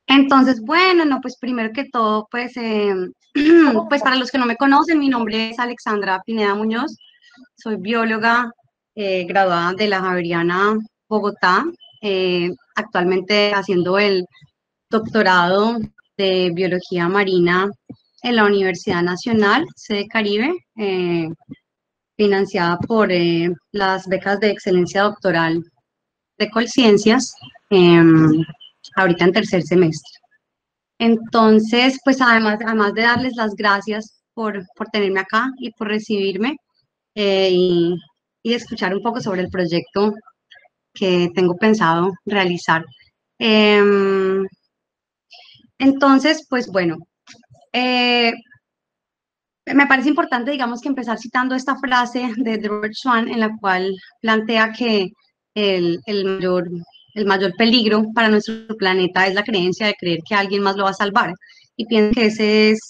Entonces, bueno, no, pues primero que todo, pues, pues para los que no me conocen, mi nombre es Alexandra Pineda Muñoz, soy bióloga graduada de la Javeriana Bogotá, actualmente haciendo el doctorado de biología marina en la Universidad Nacional, sede Caribe, financiada por las becas de excelencia doctoral de Colciencias, ahorita en tercer semestre. Entonces, pues además de darles las gracias por tenerme acá y por recibirme eh, y, y escuchar un poco sobre el proyecto que tengo pensado realizar. Em, entonces, pues bueno, eh, me parece importante, digamos, que empezar citando esta frase de Robert Swan en la cual plantea que el, el mayor, el mayor peligro para nuestro planeta es la creencia de creer que alguien más lo va a salvar. Y pienso que ese es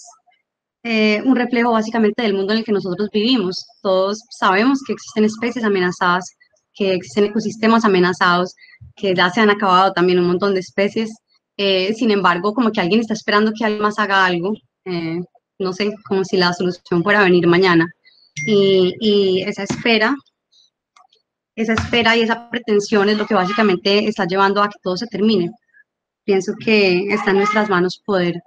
un reflejo básicamente del mundo en el que nosotros vivimos. Todos sabemos que existen especies amenazadas, que existen ecosistemas amenazados, que ya se han acabado también un montón de especies. Sin embargo, como que alguien está esperando que alguien más haga algo, eh, no sé, como si la solución fuera a venir mañana. Y esa espera y esa pretensión es lo que básicamente está llevando a que todo se termine. Pienso que está en nuestras manos poder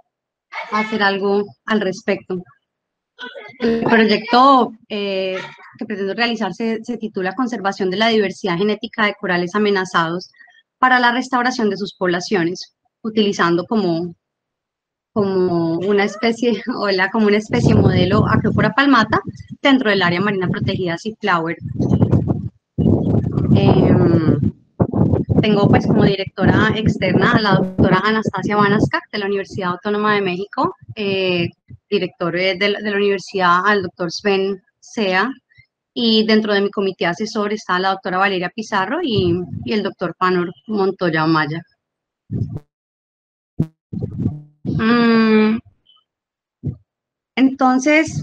hacer algo al respecto. El proyecto que pretendo realizar se titula Conservación de la diversidad genética de corales amenazados para la restauración de sus poblaciones, utilizando como una especie, como una especie modelo Acropora palmata dentro del área marina protegida Sea Flower. Eh, Tengo pues como directora externa a la doctora Anastasia Banascac de la Universidad Autónoma de México, director de la universidad al doctor Sven Sea, y dentro de mi comité asesor está la doctora Valeria Pizarro y el doctor Panor Montoya Maya. Mm, entonces,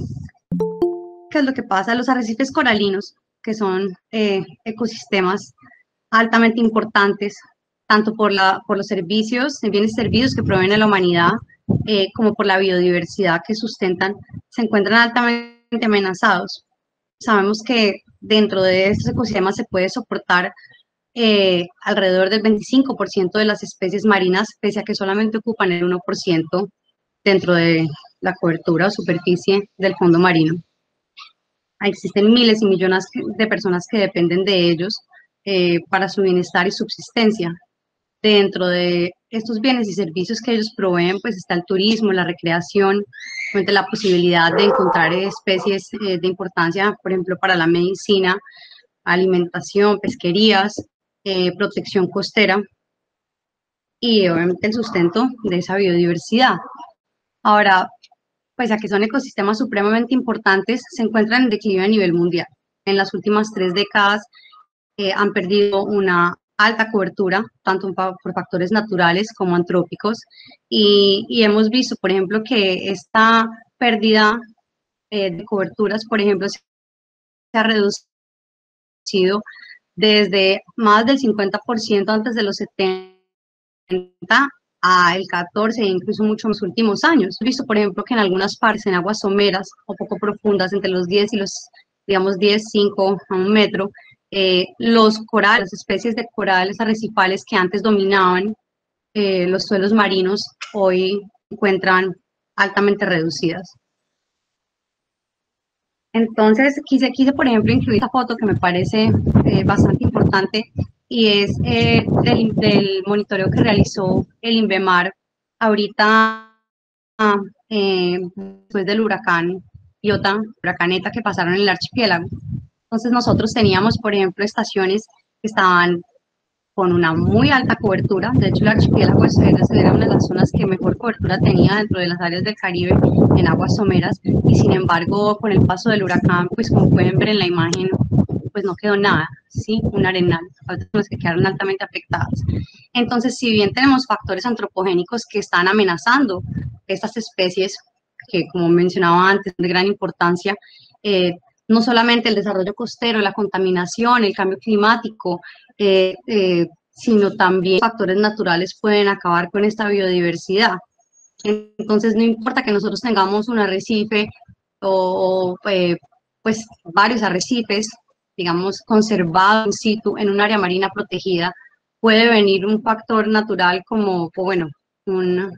¿qué es lo que pasa? Los arrecifes coralinos, que son ecosistemas altamente importantes, tanto por los servicios, bienes servicios que proveen a la humanidad, como por la biodiversidad que sustentan, se encuentran altamente amenazados. Sabemos que dentro de estos ecosistemas se puede soportar alrededor del 25% de las especies marinas, pese a que solamente ocupan el 1% dentro de la cobertura o superficie del fondo marino. Existen miles y millones de personas que dependen de ellos para su bienestar y subsistencia. Dentro de estos bienes y servicios que ellos proveen, pues está el turismo, la recreación, la posibilidad de encontrar especies de importancia, por ejemplo, para la medicina, alimentación, pesquerías, protección costera y obviamente el sustento de esa biodiversidad. Ahora, pues a que son ecosistemas supremamente importantes, se encuentran en declive a nivel mundial. En las últimas 3 décadas han perdido una alta cobertura, tanto por factores naturales como antrópicos, y hemos visto, por ejemplo, que esta pérdida de coberturas, por ejemplo, se ha reducido desde más del 50% antes de los 70 al 14 e incluso mucho en los últimos años. He visto, por ejemplo, que en algunas partes, en aguas someras o poco profundas, entre los 10 y los, digamos, 10, 5 a un metro, los corales, las especies de corales arrecifales que antes dominaban los suelos marinos, hoy se encuentran altamente reducidas. Entonces, quise, por ejemplo, incluir esta foto que me parece bastante importante y es del monitoreo que realizó el INVEMAR ahorita después del huracán Iota, huracán Eta que pasaron en el archipiélago. Entonces nosotros teníamos, por ejemplo, estaciones que estaban con una muy alta cobertura. De hecho, el archipiélago era una de las zonas que mejor cobertura tenía dentro de las áreas del Caribe en aguas someras. Y sin embargo, con el paso del huracán, pues como pueden ver en la imagen, pues no quedó nada, ¿sí? Un arenal, las que quedaron altamente afectadas. Entonces, si bien tenemos factores antropogénicos que están amenazando estas especies, que como mencionaba antes, de gran importancia, no solamente el desarrollo costero, la contaminación, el cambio climático, sino también factores naturales pueden acabar con esta biodiversidad. Entonces, no importa que nosotros tengamos un arrecife pues varios arrecifes, digamos, conservados in situ en un área marina protegida, puede venir un factor natural como, bueno, un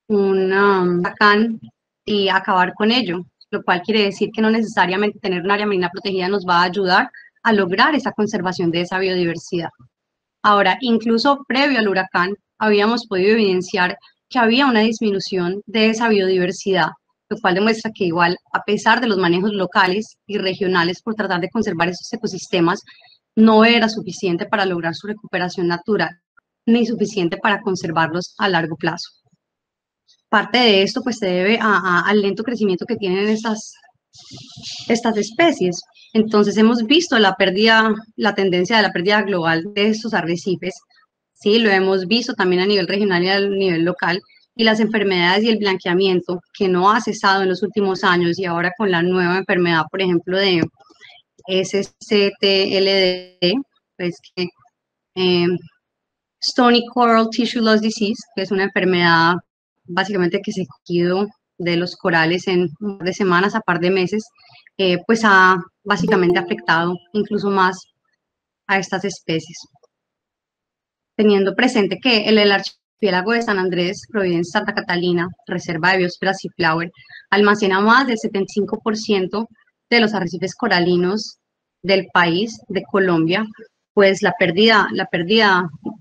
huracán y acabar con ello, lo cual quiere decir que no necesariamente tener un área marina protegida nos va a ayudar a lograr esa conservación de esa biodiversidad. Ahora, incluso previo al huracán, habíamos podido evidenciar que había una disminución de esa biodiversidad, lo cual demuestra que igual, a pesar de los manejos locales y regionales por tratar de conservar esos ecosistemas, no era suficiente para lograr su recuperación natural, ni suficiente para conservarlos a largo plazo. Parte de esto pues se debe al lento crecimiento que tienen estas especies. Entonces hemos visto la pérdida, la tendencia de la pérdida global de estos arrecifes, sí, lo hemos visto también a nivel regional y a nivel local, y las enfermedades y el blanqueamiento que no ha cesado en los últimos años y ahora con la nueva enfermedad, por ejemplo, de SCTLD, pues que Stony Coral Tissue Loss Disease, que es una enfermedad básicamente que se quedó de los corales en un par de semanas a par de meses, pues ha básicamente afectado incluso más a estas especies. Teniendo presente que el archipiélago de San Andrés, Providencia, Santa Catalina, Reserva de Biosfera Seaflower, almacena más del 75% de los arrecifes coralinos del país, de Colombia, pues la pérdida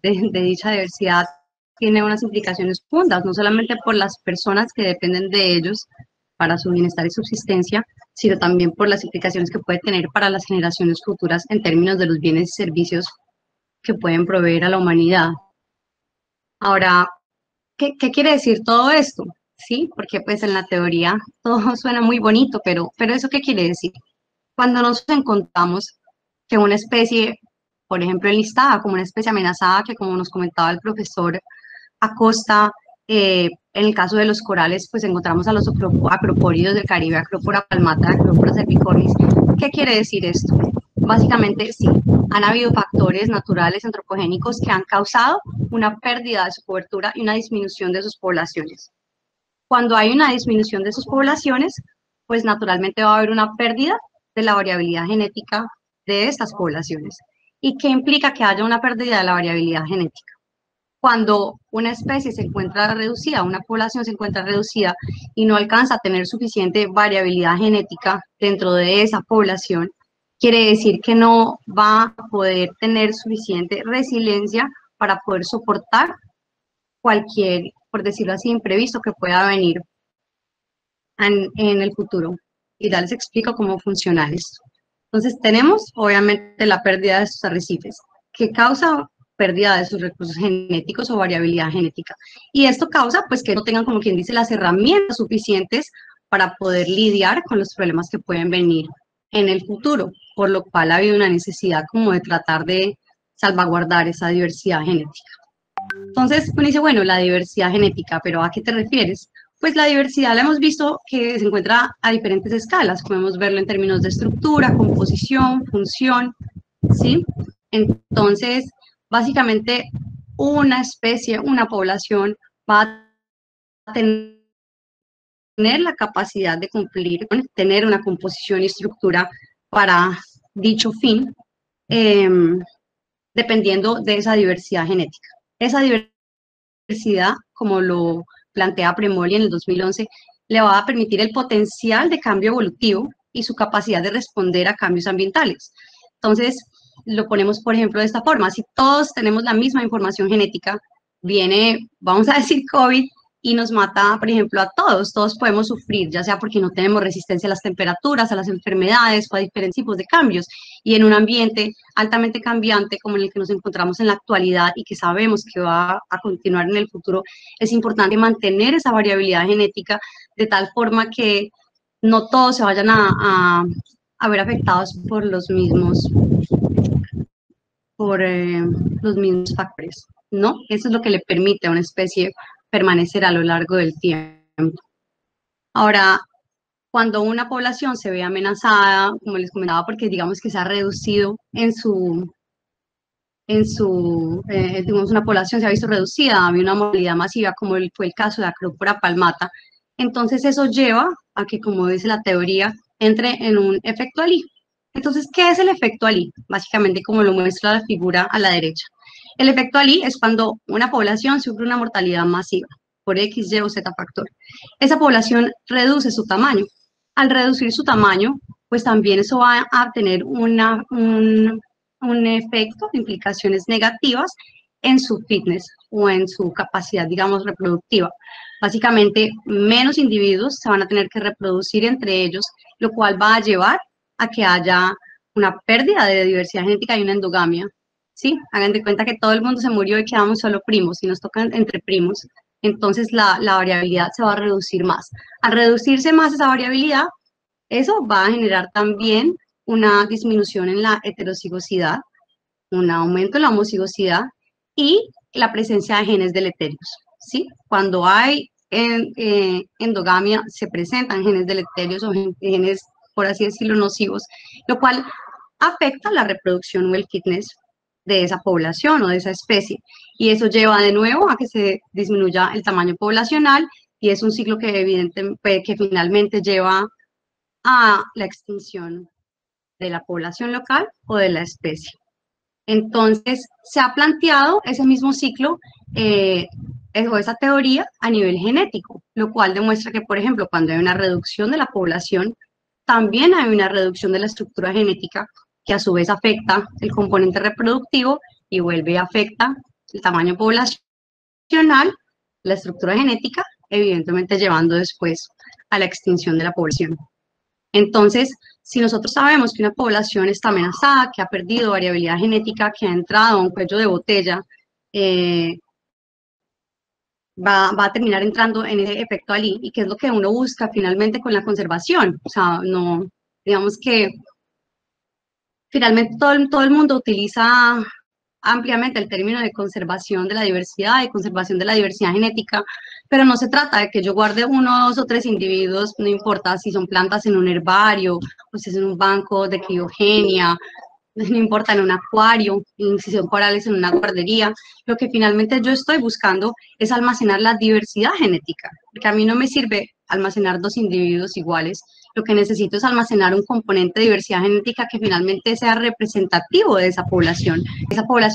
de dicha diversidad tiene unas implicaciones profundas, no solamente por las personas que dependen de ellos para su bienestar y subsistencia, sino también por las implicaciones que puede tener para las generaciones futuras en términos de los bienes y servicios que pueden proveer a la humanidad. Ahora, ¿qué quiere decir todo esto? Sí, porque pues en la teoría todo suena muy bonito, pero ¿eso qué quiere decir? Cuando nos encontramos que una especie, por ejemplo, enlistada como una especie amenazada, que como nos comentaba el profesor Acosta, en el caso de los corales, pues encontramos a los acropóridos del Caribe, Acropora palmata, Acropora cervicornis. ¿Qué quiere decir esto? Básicamente, sí, han habido factores naturales antropogénicos que han causado una pérdida de su cobertura y una disminución de sus poblaciones. Cuando hay una disminución de sus poblaciones, pues naturalmente va a haber una pérdida de la variabilidad genética de estas poblaciones. ¿Y qué implica que haya una pérdida de la variabilidad genética? Cuando una especie se encuentra reducida, una población se encuentra reducida y no alcanza a tener suficiente variabilidad genética dentro de esa población, quiere decir que no va a poder tener suficiente resiliencia para poder soportar cualquier, por decirlo así, imprevisto que pueda venir en el futuro. Y ya les explico cómo funciona esto. Entonces tenemos, obviamente, la pérdida de sus arrecifes, que causa pérdida de sus recursos genéticos o variabilidad genética. Y esto causa, pues, que no tengan, como quien dice, las herramientas suficientes para poder lidiar con los problemas que pueden venir en el futuro, por lo cual ha habido una necesidad como de tratar de salvaguardar esa diversidad genética. Entonces, uno dice, bueno, la diversidad genética, pero ¿a qué te refieres? Pues la diversidad la hemos visto que se encuentra a diferentes escalas. Podemos verlo en términos de estructura, composición, función, ¿sí? Entonces, básicamente, una especie, una población va a tener la capacidad de cumplir, tener una composición y estructura para dicho fin, dependiendo de esa diversidad genética. Esa diversidad, como lo plantea Premoli en el 2011, le va a permitir el potencial de cambio evolutivo y su capacidad de responder a cambios ambientales. Entonces, lo ponemos, por ejemplo, de esta forma. Si todos tenemos la misma información genética, viene, vamos a decir, COVID y nos mata, por ejemplo, a todos. Todos podemos sufrir, ya sea porque no tenemos resistencia a las temperaturas, a las enfermedades o a diferentes tipos de cambios. Y en un ambiente altamente cambiante como en el que nos encontramos en la actualidad y que sabemos que va a continuar en el futuro, es importante mantener esa variabilidad genética de tal forma que no todos se vayan a ver afectados por los mismos factores, ¿no? Eso es lo que le permite a una especie permanecer a lo largo del tiempo. Ahora, cuando una población se ve amenazada, como les comentaba, porque digamos que se ha reducido en su digamos, una población se ha visto reducida, había una mortalidad masiva, como fue el caso de Acropora palmata. Entonces eso lleva a que, como dice la teoría, entre en un efecto Ali. Entonces, ¿qué es el efecto Ali? Básicamente, como lo muestra la figura a la derecha. El efecto Ali es cuando una población sufre una mortalidad masiva por X, Y o Z factor. Esa población reduce su tamaño. Al reducir su tamaño, pues también eso va a tener un efecto, implicaciones negativas en su fitness o en su capacidad, digamos, reproductiva. Básicamente, menos individuos se van a tener que reproducir entre ellos, lo cual va a llevar a que haya una pérdida de diversidad genética y una endogamia. ¿Sí? Hagan de cuenta que todo el mundo se murió y quedamos solo primos y nos tocan entre primos. Entonces la variabilidad se va a reducir más. Al reducirse más esa variabilidad, eso va a generar también una disminución en la heterocigosidad, un aumento en la homocigosidad y la presencia de genes deleterios. ¿Sí? Cuando hay endogamia, se presentan genes deleterios o genes, por así decirlo, nocivos, lo cual afecta la reproducción o el fitness de esa población o de esa especie. Y eso lleva de nuevo a que se disminuya el tamaño poblacional y es un ciclo que evidentemente que finalmente lleva a la extinción de la población local o de la especie. Entonces, se ha planteado ese mismo ciclo o esa teoría a nivel genético, lo cual demuestra que, por ejemplo, cuando hay una reducción de la población, también hay una reducción de la estructura genética que a su vez afecta el componente reproductivo y vuelve a afecta el tamaño poblacional, la estructura genética, evidentemente llevando después a la extinción de la población. Entonces, si nosotros sabemos que una población está amenazada, que ha perdido variabilidad genética, que ha entrado a un cuello de botella, va a terminar entrando en ese efecto Ali, y que es lo que uno busca finalmente con la conservación. O sea, no, digamos que finalmente todo el mundo utiliza ampliamente el término de conservación de la diversidad y conservación de la diversidad genética, pero no se trata de que yo guarde uno, dos o tres individuos, no importa si son plantas en un herbario, o si es en un banco de criogenia, no importa en un acuario, si son corales en una guardería, lo que finalmente yo estoy buscando es almacenar la diversidad genética, porque a mí no me sirve almacenar dos individuos iguales, lo que necesito es almacenar un componente de diversidad genética que finalmente sea representativo de esa población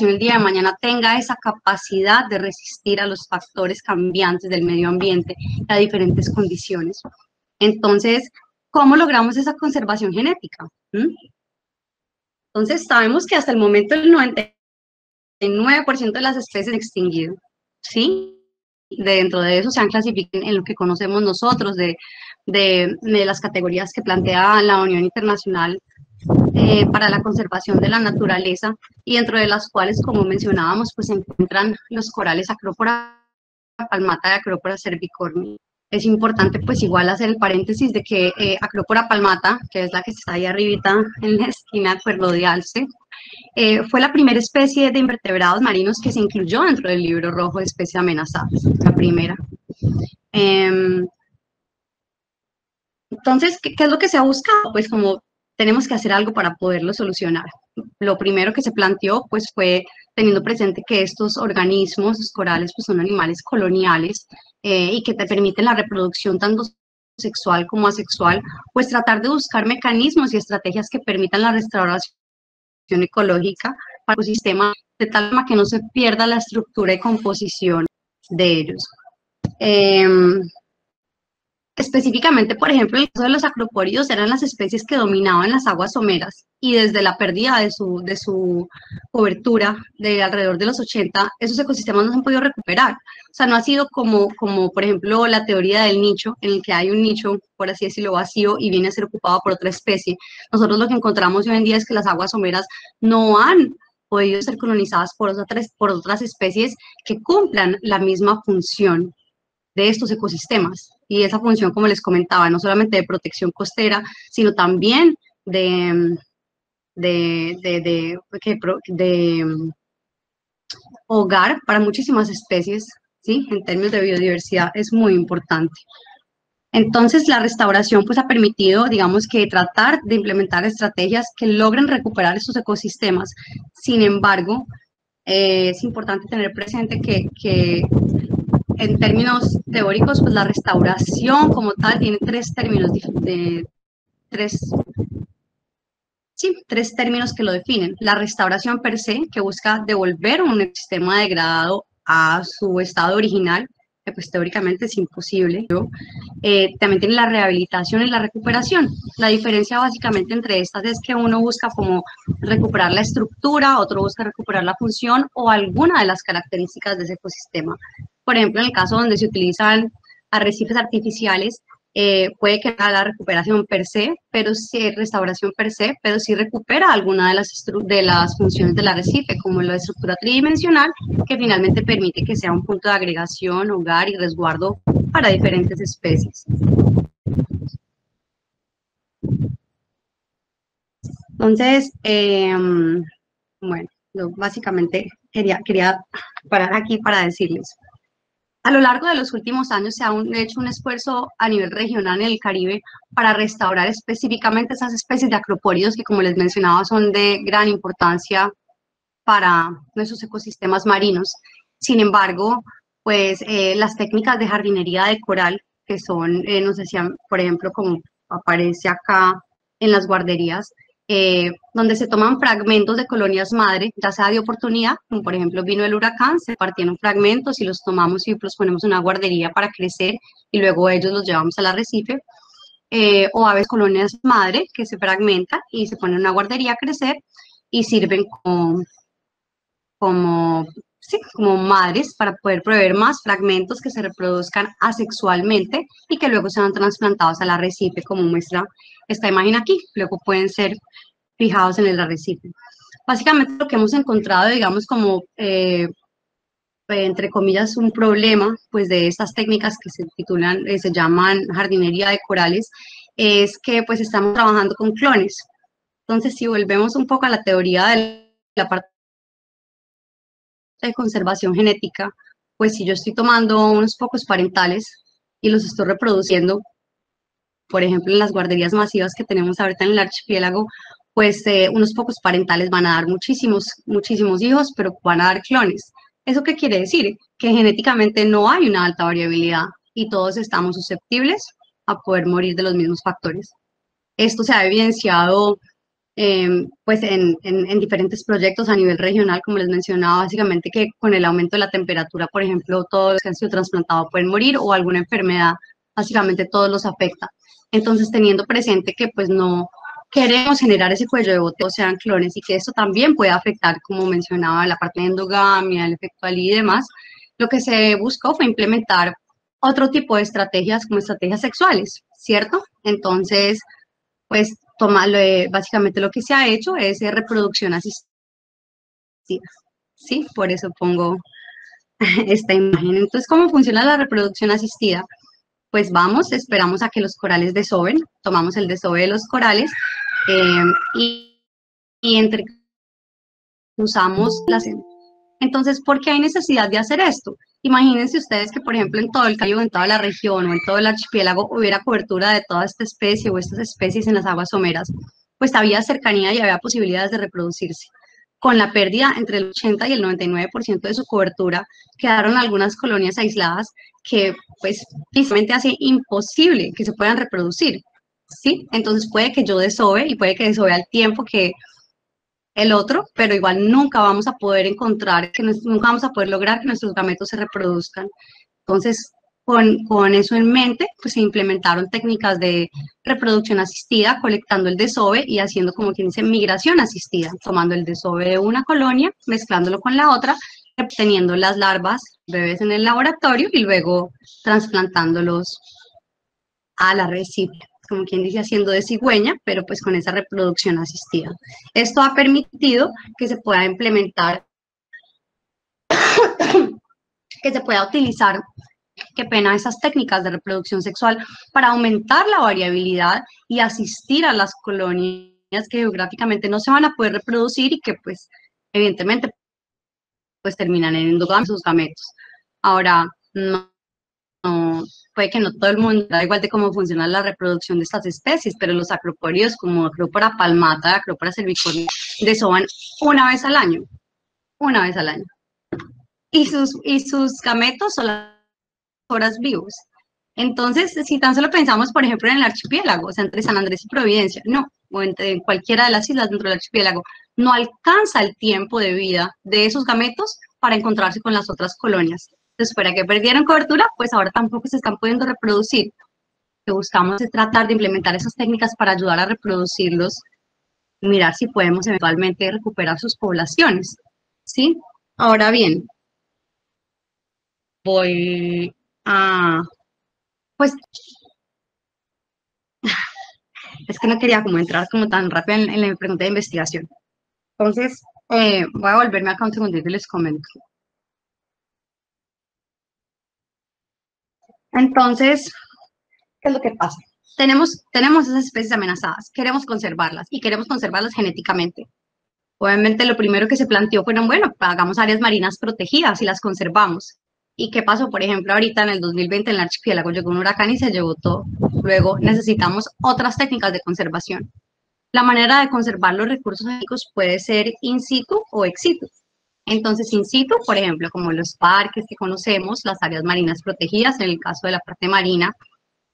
el día de mañana tenga esa capacidad de resistir a los factores cambiantes del medio ambiente, a diferentes condiciones. Entonces, ¿cómo logramos esa conservación genética? Entonces, sabemos que hasta el momento el 99% de las especies han extinguido, ¿sí? Dentro de eso se han clasificado en lo que conocemos nosotros, de las categorías que plantea la Unión Internacional para la conservación de la naturaleza, y dentro de las cuales, como mencionábamos, pues se encuentran los corales Acropora palmata y Acropora cervicornis. Es importante pues igual hacer el paréntesis de que Acropora palmata, que es la que está ahí arribita en la esquina Cuerno de Alce, fue la primera especie de invertebrados marinos que se incluyó dentro del libro rojo de especies amenazadas, la primera. Entonces, ¿qué es lo que se ha buscado? Pues como tenemos que hacer algo para poderlo solucionar. Lo primero que se planteó pues fue teniendo presente que estos organismos, los corales, pues son animales coloniales y que te permiten la reproducción tanto sexual como asexual, pues tratar de buscar mecanismos y estrategias que permitan la restauración ecológica para el ecosistema de tal forma que no se pierda la estructura y composición de ellos. Específicamente, por ejemplo, en el caso de los acropóridos eran las especies que dominaban las aguas someras y desde la pérdida de su cobertura de alrededor de los 80, esos ecosistemas no se han podido recuperar. O sea, no ha sido como por ejemplo, la teoría del nicho, en el que hay un nicho, por así decirlo, vacío y viene a ser ocupado por otra especie. Nosotros lo que encontramos hoy en día es que las aguas someras no han podido ser colonizadas por otras especies que cumplan la misma función de estos ecosistemas. Y esa función, como les comentaba, no solamente de protección costera, sino también de hogar para muchísimas especies, ¿sí? En términos de biodiversidad es muy importante. Entonces, la restauración pues ha permitido, digamos que tratar de implementar estrategias que logren recuperar estos ecosistemas. Sin embargo, Es importante tener presente que en términos teóricos, pues la restauración como tal tiene tres términos, tres términos que lo definen. La restauración per se, que busca devolver un ecosistema degradado a su estado original, que pues teóricamente es imposible. También tiene la rehabilitación y la recuperación. La diferencia básicamente entre estas es que uno busca como recuperar la estructura, otro busca recuperar la función o alguna de las características de ese ecosistema. Por ejemplo, en el caso donde se utilizan arrecifes artificiales, puede que no haga la recuperación per se, pero sí restauración per se, pero sí recupera alguna de las funciones del arrecife, como la estructura tridimensional, que finalmente permite que sea un punto de agregación, hogar y resguardo para diferentes especies. Entonces, bueno, yo básicamente quería parar aquí para decirles. A lo largo de los últimos años se ha hecho un esfuerzo a nivel regional en el Caribe para restaurar específicamente esas especies de acropóridos que, como les mencionaba, son de gran importancia para nuestros ecosistemas marinos. Sin embargo, pues las técnicas de jardinería de coral, que son, nos decían, por ejemplo, como aparece acá en las guarderías, donde se toman fragmentos de colonias madre, ya sea de oportunidad, como por ejemplo vino el huracán, se partieron fragmentos y los tomamos y los ponemos en una guardería para crecer y luego ellos los llevamos al arrecife, o aves colonias madre que se fragmentan y se ponen en una guardería a crecer y sirven como madres para poder proveer más fragmentos que se reproduzcan asexualmente y que luego sean trasplantados al arrecife, como muestra esta imagen aquí. Luego pueden ser fijados en el arrecife. Básicamente lo que hemos encontrado, digamos, como entre comillas, un problema, pues, de estas técnicas que se llaman jardinería de corales, es que, pues, estamos trabajando con clones. Entonces, si volvemos un poco a la teoría de la parte de conservación genética, pues si yo estoy tomando unos pocos parentales y los estoy reproduciendo, por ejemplo, en las guarderías masivas que tenemos ahorita en el archipiélago, pues unos pocos parentales van a dar muchísimos hijos, pero van a dar clones. ¿Eso qué quiere decir? Que genéticamente no hay una alta variabilidad y todos estamos susceptibles a poder morir de los mismos factores. Esto se ha evidenciado pues en diferentes proyectos a nivel regional, como les mencionaba, básicamente que con el aumento de la temperatura, por ejemplo, todos los que han sido trasplantados pueden morir o alguna enfermedad, básicamente todos los afecta. Entonces, teniendo presente que pues no queremos generar ese cuello de botella, sean clones, y que esto también puede afectar, como mencionaba, la parte de endogamia, el efecto Ali y demás, lo que se buscó fue implementar otro tipo de estrategias como estrategias sexuales, ¿cierto? Entonces, pues básicamente lo que se ha hecho es reproducción asistida. Sí, por eso pongo esta imagen. Entonces, ¿cómo funciona la reproducción asistida? Pues vamos, esperamos a que los corales desoven, tomamos el desove de los corales y usamos las... Entonces, ¿por qué hay necesidad de hacer esto? Imagínense ustedes que, por ejemplo, en todo el Caribe, en toda la región o en todo el archipiélago hubiera cobertura de toda esta especie o estas especies en las aguas someras, pues había cercanía y había posibilidades de reproducirse. Con la pérdida entre el 80 y el 99% de su cobertura, quedaron algunas colonias aisladas que, pues, físicamente hace imposible que se puedan reproducir, ¿sí? Entonces puede que yo desove y puede que desove al tiempo que el otro, pero igual nunca vamos a poder encontrar, nunca vamos a poder lograr que nuestros gametos se reproduzcan. Entonces, con eso en mente, pues se implementaron técnicas de reproducción asistida, colectando el desove y haciendo, como quien dice, migración asistida, tomando el desove de una colonia, mezclándolo con la otra, obteniendo las larvas, bebés en el laboratorio y luego trasplantándolos al arrecife, como quien dice, haciendo de cigüeña, pero pues con esa reproducción asistida. Esto ha permitido que se pueda implementar, que se pueda utilizar, qué pena, esas técnicas de reproducción sexual para aumentar la variabilidad y asistir a las colonias que geográficamente no se van a poder reproducir y que pues evidentemente pues terminan en endogamia sus gametos. Ahora, no, puede que no todo el mundo da igual de cómo funciona la reproducción de estas especies, pero los acropóridos como Acropora palmata, Acropora cervicornia, desovan una vez al año. una vez al año. Y sus gametos son las horas vivos. Entonces, si tan solo pensamos, por ejemplo, en el archipiélago, o sea, entre San Andrés y Providencia, no, o entre cualquiera de las islas dentro del archipiélago, no alcanza el tiempo de vida de esos gametos para encontrarse con las otras colonias. Entonces, para que perdieran cobertura, pues ahora tampoco se están pudiendo reproducir. Lo que buscamos es tratar de implementar esas técnicas para ayudar a reproducirlos y mirar si podemos eventualmente recuperar sus poblaciones, ¿sí? Ahora bien, voy a, pues, es que no quería como entrar como tan rápido en la pregunta de investigación. Entonces, voy a volverme acá un segundito y les comento. Entonces, ¿qué es lo que pasa? Tenemos esas especies amenazadas, queremos conservarlas y queremos conservarlas genéticamente. Obviamente lo primero que se planteó fueron, bueno, hagamos áreas marinas protegidas y las conservamos. ¿Y qué pasó? Por ejemplo, ahorita en el 2020 en el archipiélago llegó un huracán y se llevó todo. Luego necesitamos otras técnicas de conservación. La manera de conservar los recursos hídricos puede ser in situ o ex situ. Entonces, in situ, por ejemplo, como los parques que conocemos, las áreas marinas protegidas, en el caso de la parte marina,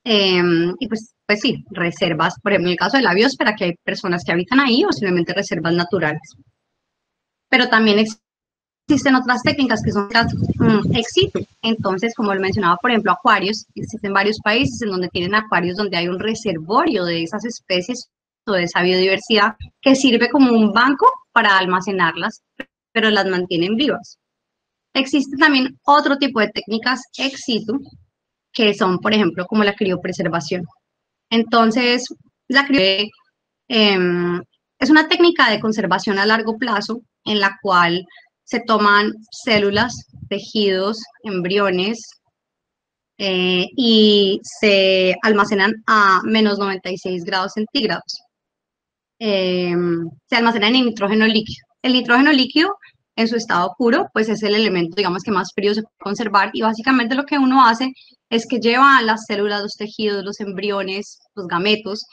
y pues sí, reservas, por ejemplo, en el caso de la biosfera, que hay personas que habitan ahí, o simplemente reservas naturales. Pero también existen otras técnicas que son las ex situ. Entonces, como lo mencionaba, por ejemplo, acuarios, existen varios países en donde tienen acuarios donde hay un reservorio de esas especies o de esa biodiversidad que sirve como un banco para almacenarlas, pero las mantienen vivas. Existe también otro tipo de técnicas ex situ, que son, por ejemplo, como la criopreservación. Entonces, la criopreservación es una técnica de conservación a largo plazo en la cual se toman células, tejidos, embriones y se almacenan a menos 96 grados centígrados. Se almacenan en nitrógeno líquido. El nitrógeno líquido en su estado puro, pues es el elemento, digamos, que más frío se puede conservar y básicamente lo que uno hace es que lleva las células, los tejidos, los embriones, los gametos,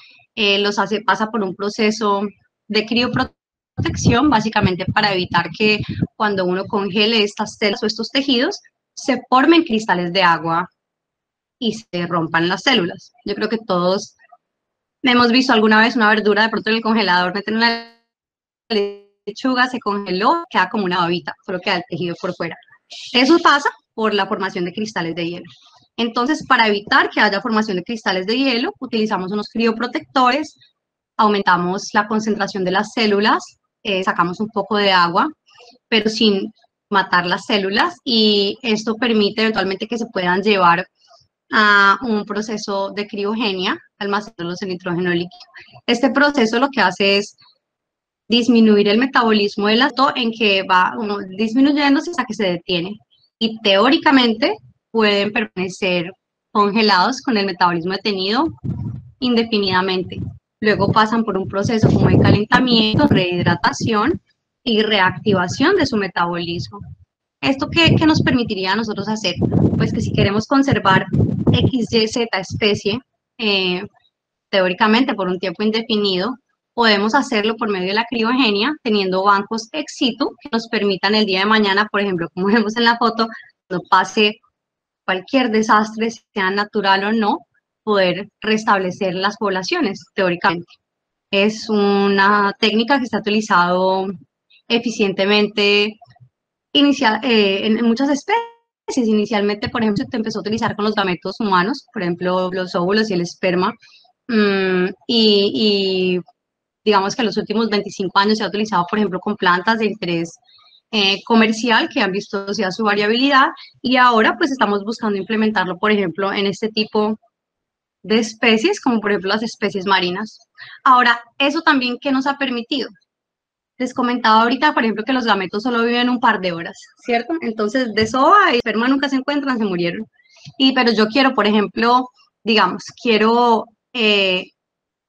pasa por un proceso de crioprotección, básicamente para evitar que cuando uno congele estas células o estos tejidos, se formen cristales de agua y se rompan las células. Yo creo que todos hemos visto alguna vez una verdura de pronto en el congelador, meten una lechuga, se congeló, queda como una babita, solo queda el tejido por fuera. Eso pasa por la formación de cristales de hielo. Entonces, para evitar que haya formación de cristales de hielo, utilizamos unos crioprotectores, aumentamos la concentración de las células, sacamos un poco de agua, pero sin matar las células, y esto permite eventualmente que se puedan llevar a un proceso de criogenia, almacenándolos en nitrógeno líquido. Este proceso lo que hace es disminuir el metabolismo del átomo en que va uno disminuyéndose hasta que se detiene. Y teóricamente pueden permanecer congelados con el metabolismo detenido indefinidamente. Luego pasan por un proceso como de calentamiento, rehidratación y reactivación de su metabolismo. ¿Esto qué nos permitiría a nosotros hacer? Pues que si queremos conservar XYZ especie, teóricamente por un tiempo indefinido, podemos hacerlo por medio de la criogenia, teniendo bancos ex situ que nos permitan el día de mañana, por ejemplo, como vemos en la foto, cuando pase cualquier desastre, sea natural o no, poder restablecer las poblaciones, teóricamente. Es una técnica que está utilizado eficientemente en muchas especies. Inicialmente, por ejemplo, se empezó a utilizar con los gametos humanos, por ejemplo, los óvulos y el esperma, y digamos que en los últimos 25 años se ha utilizado, por ejemplo, con plantas de interés comercial que han visto su variabilidad, y ahora pues estamos buscando implementarlo, por ejemplo, en este tipo de especies, como por ejemplo las especies marinas. Ahora, eso también, ¿qué nos ha permitido? Les comentaba ahorita, por ejemplo, que los gametos solo viven un par de horas, ¿cierto? Entonces, de SOA y esperma nunca se encuentran, se murieron. Pero yo quiero, por ejemplo, digamos,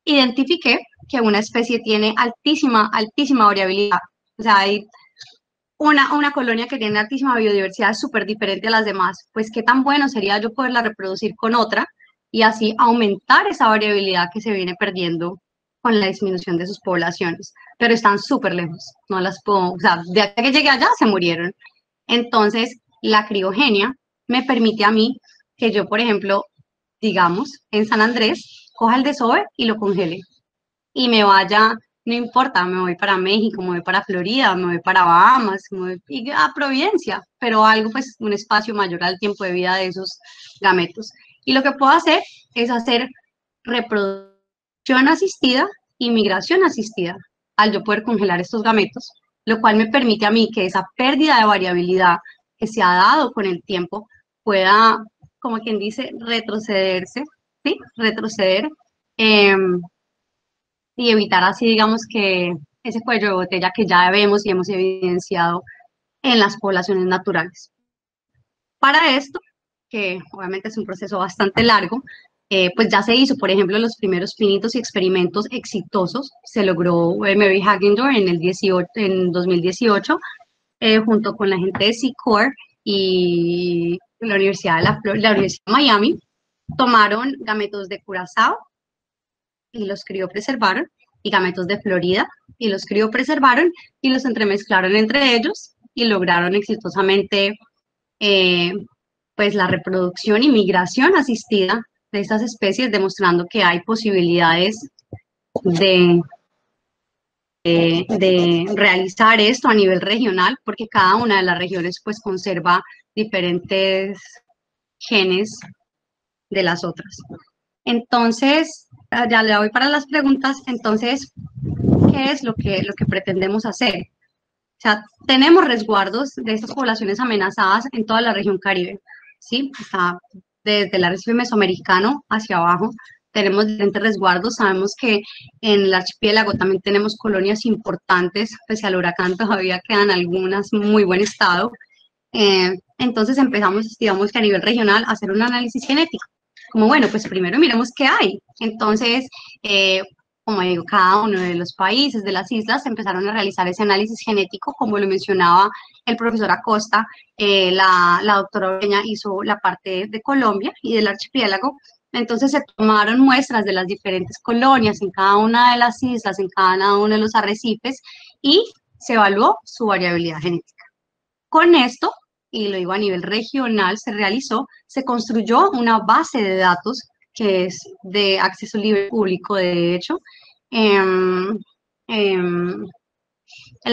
identifiqué que una especie tiene altísima variabilidad. O sea, hay una colonia que tiene altísima biodiversidad súper diferente a las demás. Pues, ¿qué tan bueno sería yo poderla reproducir con otra y así aumentar esa variabilidad que se viene perdiendo con la disminución de sus poblaciones, pero están súper lejos, no las puedo, o sea, de acá que llegué allá se murieron. Entonces, la criogenia me permite a mí que yo, por ejemplo, digamos, en San Andrés, coja el desove y lo congele y me vaya, no importa, me voy para México, me voy para Florida, me voy para Bahamas, me voy a Providencia, pero algo, pues, un espacio mayor al tiempo de vida de esos gametos. Y lo que puedo hacer es hacer reproducción asistida y migración asistida, al yo poder congelar estos gametos, lo cual me permite a mí que esa pérdida de variabilidad que se ha dado con el tiempo pueda, como quien dice, retrocederse, ¿sí? Retroceder. Eh, y evitar así, digamos, que ese cuello de botella que ya vemos y hemos evidenciado en las poblaciones naturales. Para esto, que obviamente es un proceso bastante largo, pues ya se hizo, por ejemplo, los primeros pinitos y experimentos exitosos. Se logró Mary Hagendorf en 2018, junto con la gente de SeaCore y la Universidad de Miami. Tomaron gametos de Curazao y los criopreservaron, y gametos de Florida y los criopreservaron y los entremezclaron entre ellos y lograron exitosamente pues la reproducción y migración asistida de estas especies, demostrando que hay posibilidades de, de realizar esto a nivel regional, porque cada una de las regiones pues conserva diferentes genes de las otras. Entonces, ya le voy para las preguntas. Entonces, ¿qué es lo que pretendemos hacer? O sea, tenemos resguardos de estas poblaciones amenazadas en toda la región Caribe, ¿sí? Está desde el arrecife mesoamericano hacia abajo, tenemos diferentes resguardos. Sabemos que en el archipiélago también tenemos colonias importantes, pese al huracán todavía quedan algunas en muy buen estado. Entonces empezamos, digamos que a nivel regional, a hacer un análisis genético. Como bueno, pues primero miremos qué hay. Entonces, como digo, cada uno de los países, de las islas, empezaron a realizar ese análisis genético, como lo mencionaba el profesor Acosta. La doctora Oreña hizo la parte de Colombia y del archipiélago. Entonces se tomaron muestras de las diferentes colonias en cada una de las islas, en cada uno de los arrecifes, y se evaluó su variabilidad genética. Con esto, y lo digo a nivel regional, se construyó una base de datos que es de acceso libre público, de hecho. El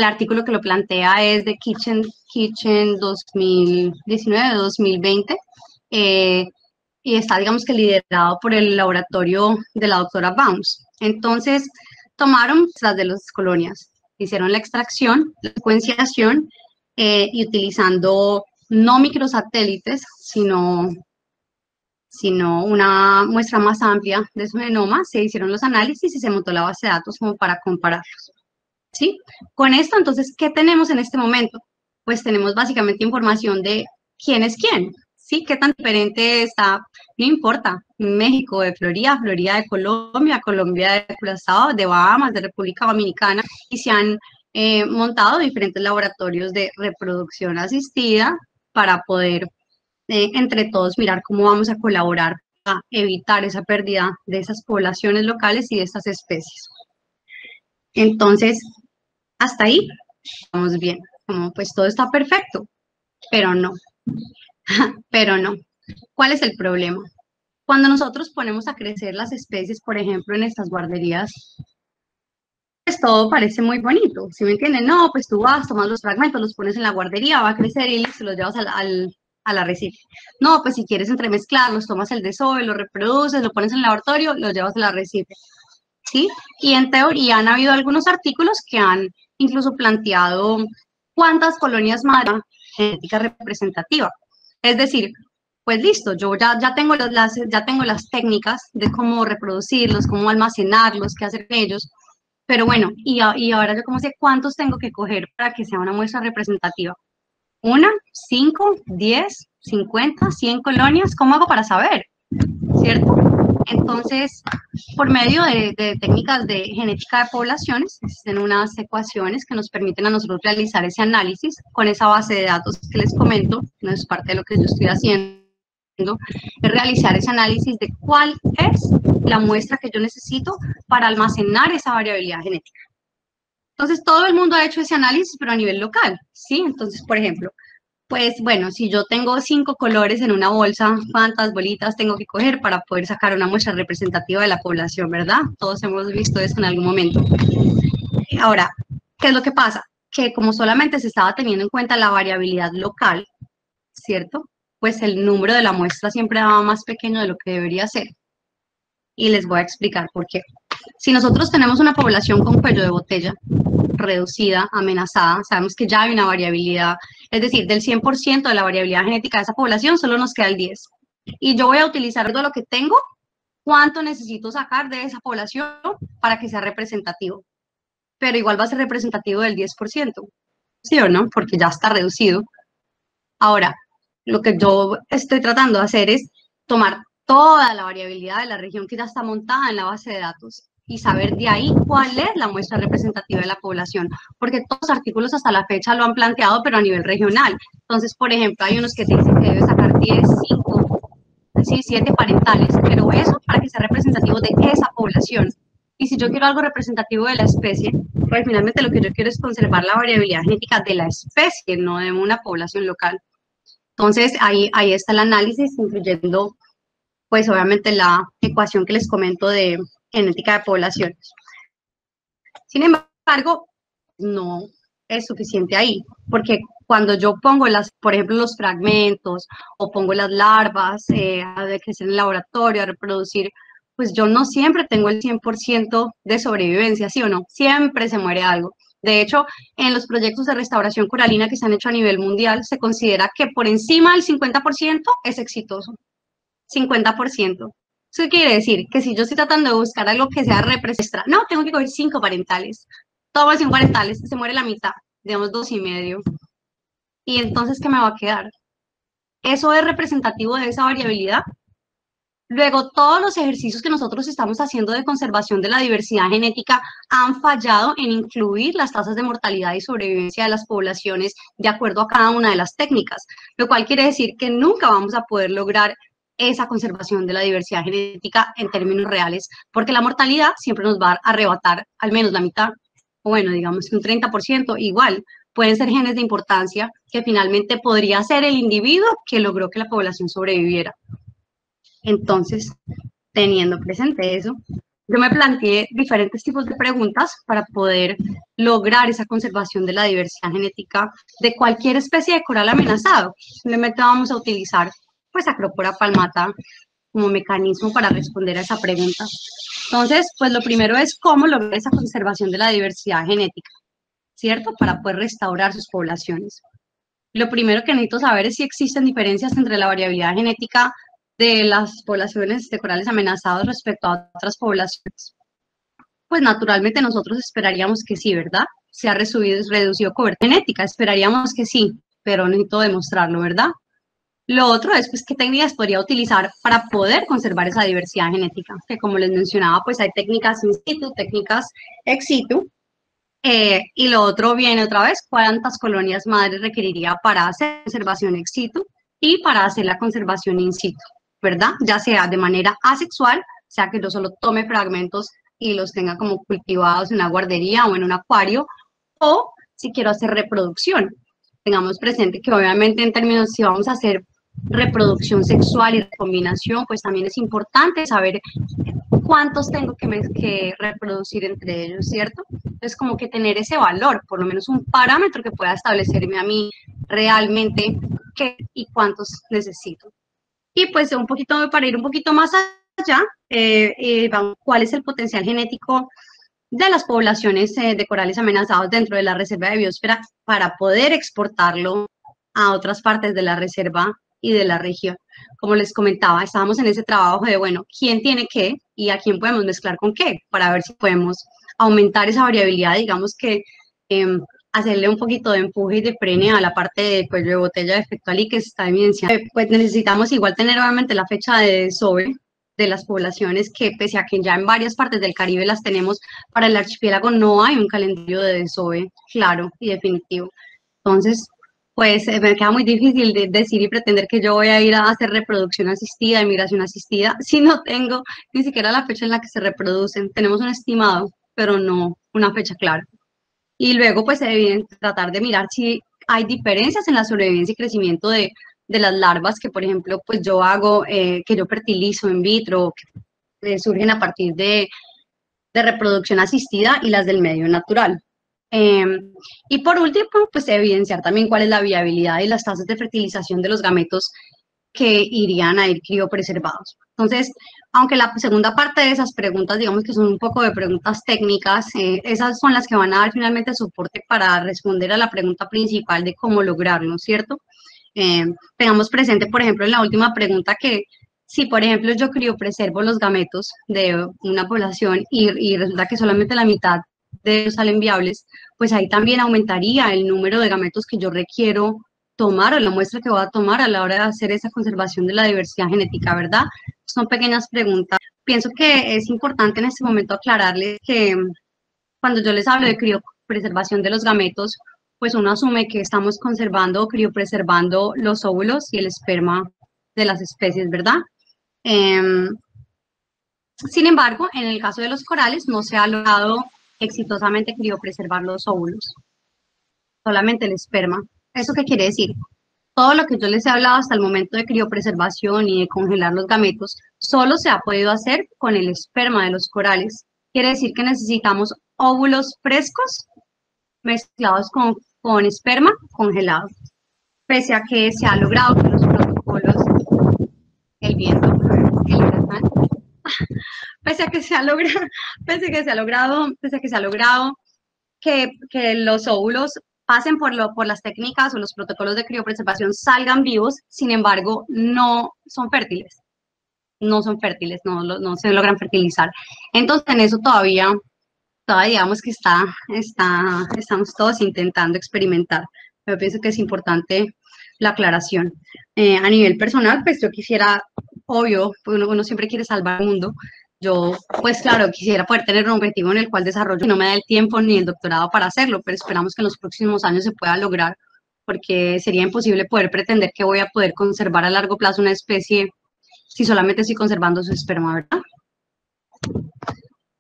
artículo que lo plantea es de Kitchen 2019-2020, y está, digamos que liderado por el laboratorio de la doctora Baums. Entonces, tomaron las de las colonias, hicieron la extracción, la secuenciación, y utilizando no microsatélites, sino una muestra más amplia de su genoma, se hicieron los análisis y se montó la base de datos como para compararlos, ¿sí? Con esto, entonces, ¿qué tenemos en este momento? Pues tenemos básicamente información de quién es quién, ¿sí? ¿Qué tan diferente está? No importa, México de Florida, Florida de Colombia, Colombia de Curazao, de Bahamas, de República Dominicana, y se han montado diferentes laboratorios de reproducción asistida para poder entre todos mirar cómo vamos a colaborar a evitar esa pérdida de esas poblaciones locales y de estas especies. Entonces, hasta ahí vamos bien, como pues todo está perfecto, pero no, pero no. ¿Cuál es el problema? Cuando nosotros ponemos a crecer las especies, por ejemplo, en estas guarderías, pues todo parece muy bonito, ¿sí me entienden? No, pues tú vas, tomas los fragmentos, los pones en la guardería, va a crecer y se los llevas al arrecife. No, pues si quieres entremezclarlos, tomas el desove, lo reproduces, lo pones en el laboratorio, lo llevas al arrecife, ¿sí? Y en teoría han habido algunos artículos que han incluso planteado cuántas colonias madre genética representativa. Es decir, pues listo, yo ya tengo las técnicas de cómo reproducirlos, cómo almacenarlos, qué hacer con ellos, pero bueno, y ahora yo cómo sé cuántos tengo que coger para que sea una muestra representativa. ¿Una, 5, 10, 50, 100 colonias? ¿Cómo hago para saber? ¿Cierto? Entonces, por medio de técnicas de genética de poblaciones, existen unas ecuaciones que nos permiten a nosotros realizar ese análisis con esa base de datos que les comento, no es parte de lo que yo estoy haciendo. es realizar ese análisis de cuál es la muestra que yo necesito para almacenar esa variabilidad genética. Entonces, todo el mundo ha hecho ese análisis, pero a nivel local, ¿sí? Entonces, por ejemplo, pues bueno, si yo tengo 5 colores en una bolsa, ¿cuántas bolitas tengo que coger para poder sacar una muestra representativa de la población, verdad? Todos hemos visto eso en algún momento. Ahora, ¿qué es lo que pasa? Que como solamente se estaba teniendo en cuenta la variabilidad local, ¿cierto? Pues el número de la muestra siempre daba más pequeño de lo que debería ser. Y les voy a explicar por qué. Si nosotros tenemos una población con cuello de botella reducida, amenazada, sabemos que ya hay una variabilidad, es decir, del 100% de la variabilidad genética de esa población, solo nos queda el 10%. Y yo voy a utilizar todo lo que tengo, cuánto necesito sacar de esa población para que sea representativo. Pero igual va a ser representativo del 10%, ¿sí o no? Porque ya está reducido. Ahora, lo que yo estoy tratando de hacer es tomar toda la variabilidad de la región que ya está montada en la base de datos y saber de ahí cuál es la muestra representativa de la población, porque todos los artículos hasta la fecha lo han planteado, pero a nivel regional. Entonces, por ejemplo, hay unos que dicen que debe sacar 10, 5, sí, 7 parentales, pero eso para que sea representativo de esa población. Y si yo quiero algo representativo de la especie, pues finalmente lo que yo quiero es conservar la variabilidad genética de la especie, no de una población local. Entonces, ahí está el análisis, incluyendo, pues, obviamente la ecuación que les comento de genética de poblaciones. Sin embargo, no es suficiente ahí, porque cuando yo pongo por ejemplo, los fragmentos o pongo las larvas a crecer en el laboratorio, a reproducir, pues yo no siempre tengo el 100% de sobrevivencia, ¿sí o no? Siempre se muere algo. De hecho, en los proyectos de restauración coralina que se han hecho a nivel mundial, se considera que por encima del 50% es exitoso. 50%. Eso quiere decir que si yo estoy tratando de buscar algo que sea representa, no, tengo que coger 5 parentales. Tomo 5 parentales, se muere la mitad, digamos 2,5. Y entonces, ¿qué me va a quedar? ¿Eso es representativo de esa variabilidad? Luego, todos los ejercicios que nosotros estamos haciendo de conservación de la diversidad genética han fallado en incluir las tasas de mortalidad y sobrevivencia de las poblaciones de acuerdo a cada una de las técnicas, lo cual quiere decir que nunca vamos a poder lograr esa conservación de la diversidad genética en términos reales, porque la mortalidad siempre nos va a arrebatar al menos la mitad, o bueno, digamos que un 30%, igual, pueden ser genes de importancia que finalmente podría ser el individuo que logró que la población sobreviviera. Entonces, teniendo presente eso, yo me planteé diferentes tipos de preguntas para poder lograr esa conservación de la diversidad genética de cualquier especie de coral amenazado. Simplemente vamos a utilizar pues Acropora palmata como mecanismo para responder a esa pregunta. Entonces, pues lo primero es cómo lograr esa conservación de la diversidad genética, ¿cierto? Para poder restaurar sus poblaciones. Lo primero que necesito saber es si existen diferencias entre la variabilidad genética de las poblaciones de corales amenazados respecto a otras poblaciones. Pues naturalmente nosotros esperaríamos que sí, ¿verdad? Se ha reducido cobertura genética, esperaríamos que sí, pero necesito demostrarlo, ¿verdad? Lo otro es, pues, qué técnicas podría utilizar para poder conservar esa diversidad genética, que como les mencionaba, pues hay técnicas in situ, técnicas ex situ, y lo otro viene otra vez, cuántas colonias madres requeriría para hacer conservación ex situ y para hacer la conservación in situ, ¿verdad? Ya sea de manera asexual, sea que yo solo tome fragmentos y los tenga como cultivados en una guardería o en un acuario, o si quiero hacer reproducción. Tengamos presente que obviamente en términos, si vamos a hacer reproducción sexual y recombinación, pues también es importante saber cuántos tengo que reproducir entre ellos, ¿cierto? Entonces, como que tener ese valor, por lo menos un parámetro que pueda establecerme a mí realmente qué y cuántos necesito. Y pues un poquito, para ir un poquito más allá, ¿cuál es el potencial genético de las poblaciones de corales amenazados dentro de la reserva de biosfera para poder exportarlo a otras partes de la reserva y de la región? Como les comentaba, estábamos en ese trabajo de, bueno, ¿quién tiene qué y a quién podemos mezclar con qué? Para ver si podemos aumentar esa variabilidad, digamos que hacerle un poquito de empuje y de frene a la parte de cuello de botella de efecto Ali que se está evidenciando. Pues necesitamos igual tener obviamente la fecha de desove de las poblaciones que, pese a que ya en varias partes del Caribe las tenemos, para el archipiélago no hay un calendario de desove claro y definitivo. Entonces, pues me queda muy difícil de decir y pretender que yo voy a ir a hacer reproducción asistida, emigración asistida, si no tengo ni siquiera la fecha en la que se reproducen. Tenemos un estimado, pero no una fecha clara. Y luego, pues, tratar de mirar si hay diferencias en la sobrevivencia y crecimiento de las larvas que, por ejemplo, pues yo hago, que yo fertilizo in vitro, que surgen a partir de reproducción asistida y las del medio natural. Y por último, pues evidenciar también cuál es la viabilidad y las tasas de fertilización de los gametos que irían a ir criopreservados. Entonces, aunque la segunda parte de esas preguntas, digamos que son un poco de preguntas técnicas, esas son las que van a dar finalmente soporte para responder a la pregunta principal de cómo lograrlo, ¿cierto? Tengamos presente, por ejemplo, en la última pregunta que si, por ejemplo, yo criopreservo los gametos de una población y resulta que solamente la mitad de ellos salen viables, pues ahí también aumentaría el número de gametos que yo requiero tomar o la muestra que voy a tomar a la hora de hacer esa conservación de la diversidad genética, ¿verdad? Son pequeñas preguntas. Pienso que es importante en este momento aclararles que cuando yo les hablo de criopreservación de los gametos, pues uno asume que estamos conservando o criopreservando los óvulos y el esperma de las especies, ¿verdad? Sin embargo, en el caso de los corales no se ha logrado exitosamente criopreservar los óvulos, solamente el esperma. ¿Eso qué quiere decir? Todo lo que yo les he hablado hasta el momento de criopreservación y de congelar los gametos, solo se ha podido hacer con el esperma de los corales. Quiere decir que necesitamos óvulos frescos mezclados con esperma congelado. Pese a que se ha logrado que los protocolos, el viento, el huracán, pese a que se ha logrado, que los óvulos pasen por las técnicas o los protocolos de criopreservación, salgan vivos, sin embargo, no son fértiles. No son fértiles, no se logran fertilizar. Entonces, en eso todavía digamos que estamos todos intentando experimentar. Yo pienso que es importante la aclaración. A nivel personal, pues yo quisiera, obvio, pues uno siempre quiere salvar el mundo. Yo, pues claro, quisiera poder tener un objetivo en el cual desarrollo, no me da el tiempo ni el doctorado para hacerlo, pero esperamos que en los próximos años se pueda lograr, porque sería imposible poder pretender que voy a poder conservar a largo plazo una especie si solamente estoy conservando su esperma, ¿verdad?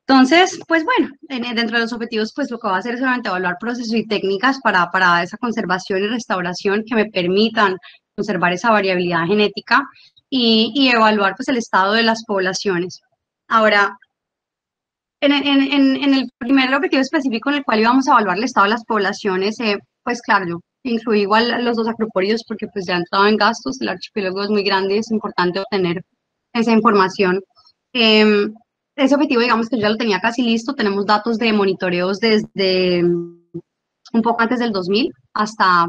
Entonces, pues bueno, dentro de los objetivos, pues lo que voy a hacer es solamente evaluar procesos y técnicas para esa conservación y restauración que me permitan conservar esa variabilidad genética y evaluar pues el estado de las poblaciones. Ahora, en el primer objetivo específico en el cual íbamos a evaluar el estado de las poblaciones, pues claro, yo incluí igual los dos acropóridos porque pues ya he entrado en gastos, el archipiélago es muy grande y es importante obtener esa información. Ese objetivo, digamos que yo ya lo tenía casi listo, tenemos datos de monitoreos desde un poco antes del 2000 hasta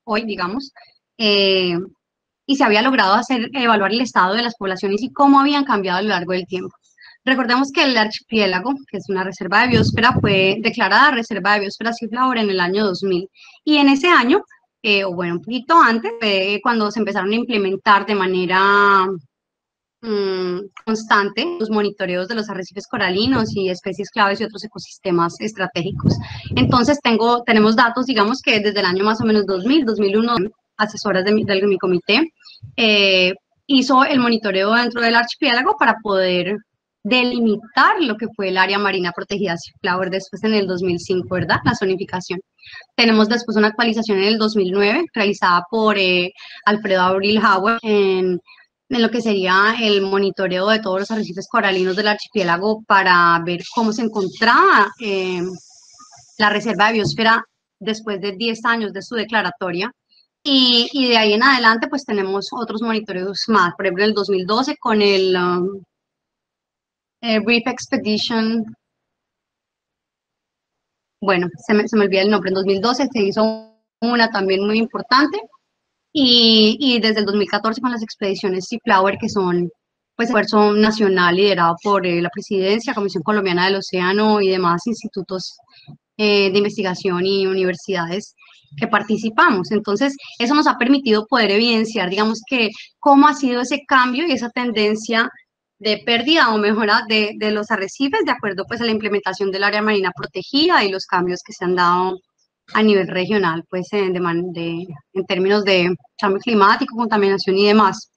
hoy, digamos, y se había logrado evaluar el estado de las poblaciones y cómo habían cambiado a lo largo del tiempo. Recordemos que el archipiélago, que es una reserva de biosfera, fue declarada reserva de biosfera Seaflower en el año 2000, y en ese año, o bueno, un poquito antes, cuando se empezaron a implementar de manera constante los monitoreos de los arrecifes coralinos y especies claves y otros ecosistemas estratégicos. Entonces tenemos datos, digamos que desde el año más o menos 2000, 2001, asesoras de mi comité, hizo el monitoreo dentro del archipiélago para poder delimitar lo que fue el área marina protegida Seaflower después en el 2005, ¿verdad? La zonificación. Tenemos después una actualización en el 2009 realizada por Alfredo Abril Howard en lo que sería el monitoreo de todos los arrecifes coralinos del archipiélago para ver cómo se encontraba la reserva de biosfera después de 10 años de su declaratoria. Y de ahí en adelante, pues tenemos otros monitoreos más. Por ejemplo, en el 2012 con el Reef Expedition, bueno, se me olvida el nombre, en 2012 se hizo una también muy importante. Y desde el 2014 con las expediciones Seaflower, que son pues esfuerzo nacional liderado por la Presidencia, Comisión Colombiana del Océano y demás institutos de investigación y universidades que participamos. Entonces, eso nos ha permitido poder evidenciar, digamos, que cómo ha sido ese cambio y esa tendencia de pérdida o mejora de los arrecifes, de acuerdo pues a la implementación del área marina protegida y los cambios que se han dado a nivel regional, pues en términos de cambio climático, contaminación y demás.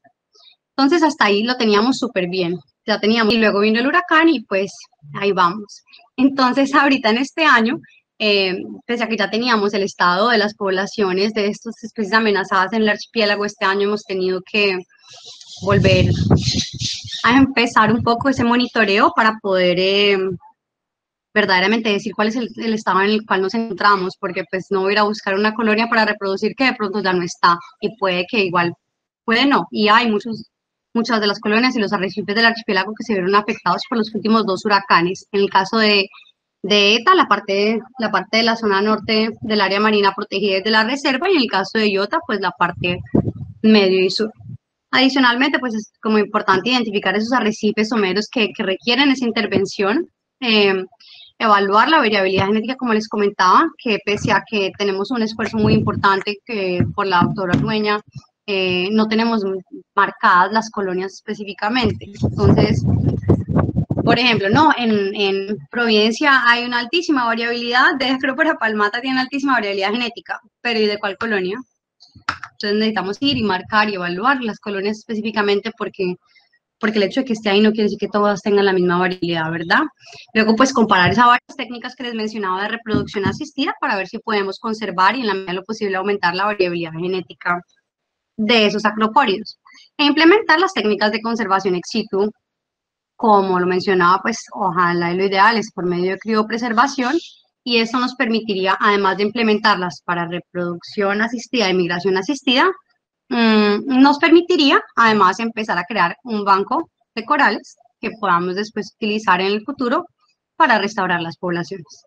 Entonces hasta ahí lo teníamos súper bien, ya teníamos, y luego vino el huracán y pues ahí vamos. Entonces ahorita en este año, pese a que ya teníamos el estado de las poblaciones de estas especies amenazadas en el archipiélago, este año hemos tenido que volver a empezar un poco ese monitoreo para poder verdaderamente decir cuál es el estado en el cual nos encontramos, porque pues no voy a ir a buscar una colonia para reproducir que de pronto ya no está y puede que igual, puede no, y hay muchas de las colonias y los arrecifes del archipiélago que se vieron afectados por los últimos dos huracanes. En el caso de ETA, la parte de la zona norte del área marina protegida es de la reserva, y en el caso de Iota, pues la parte medio y sur. Adicionalmente, pues es como importante identificar esos arrecifes someros que requieren esa intervención, evaluar la variabilidad genética, como les comentaba, que pese a que tenemos un esfuerzo muy importante por la doctora Dueña, no tenemos marcadas las colonias específicamente. Entonces, por ejemplo, no, en Providencia hay una altísima variabilidad, de Acrópora palmata tiene altísima variabilidad genética, pero ¿y de cuál colonia? Entonces necesitamos ir y marcar y evaluar las colonias específicamente porque el hecho de que esté ahí no quiere decir que todas tengan la misma variabilidad, ¿verdad? Luego, pues comparar esas varias técnicas que les mencionaba de reproducción asistida para ver si podemos conservar y en la medida de lo posible aumentar la variabilidad genética de esos acropóridos. E implementar las técnicas de conservación ex situ, como lo mencionaba, pues ojalá lo ideal es por medio de criopreservación, y eso nos permitiría, además de implementarlas para reproducción asistida y migración asistida, nos permitiría además empezar a crear un banco de corales que podamos después utilizar en el futuro para restaurar las poblaciones.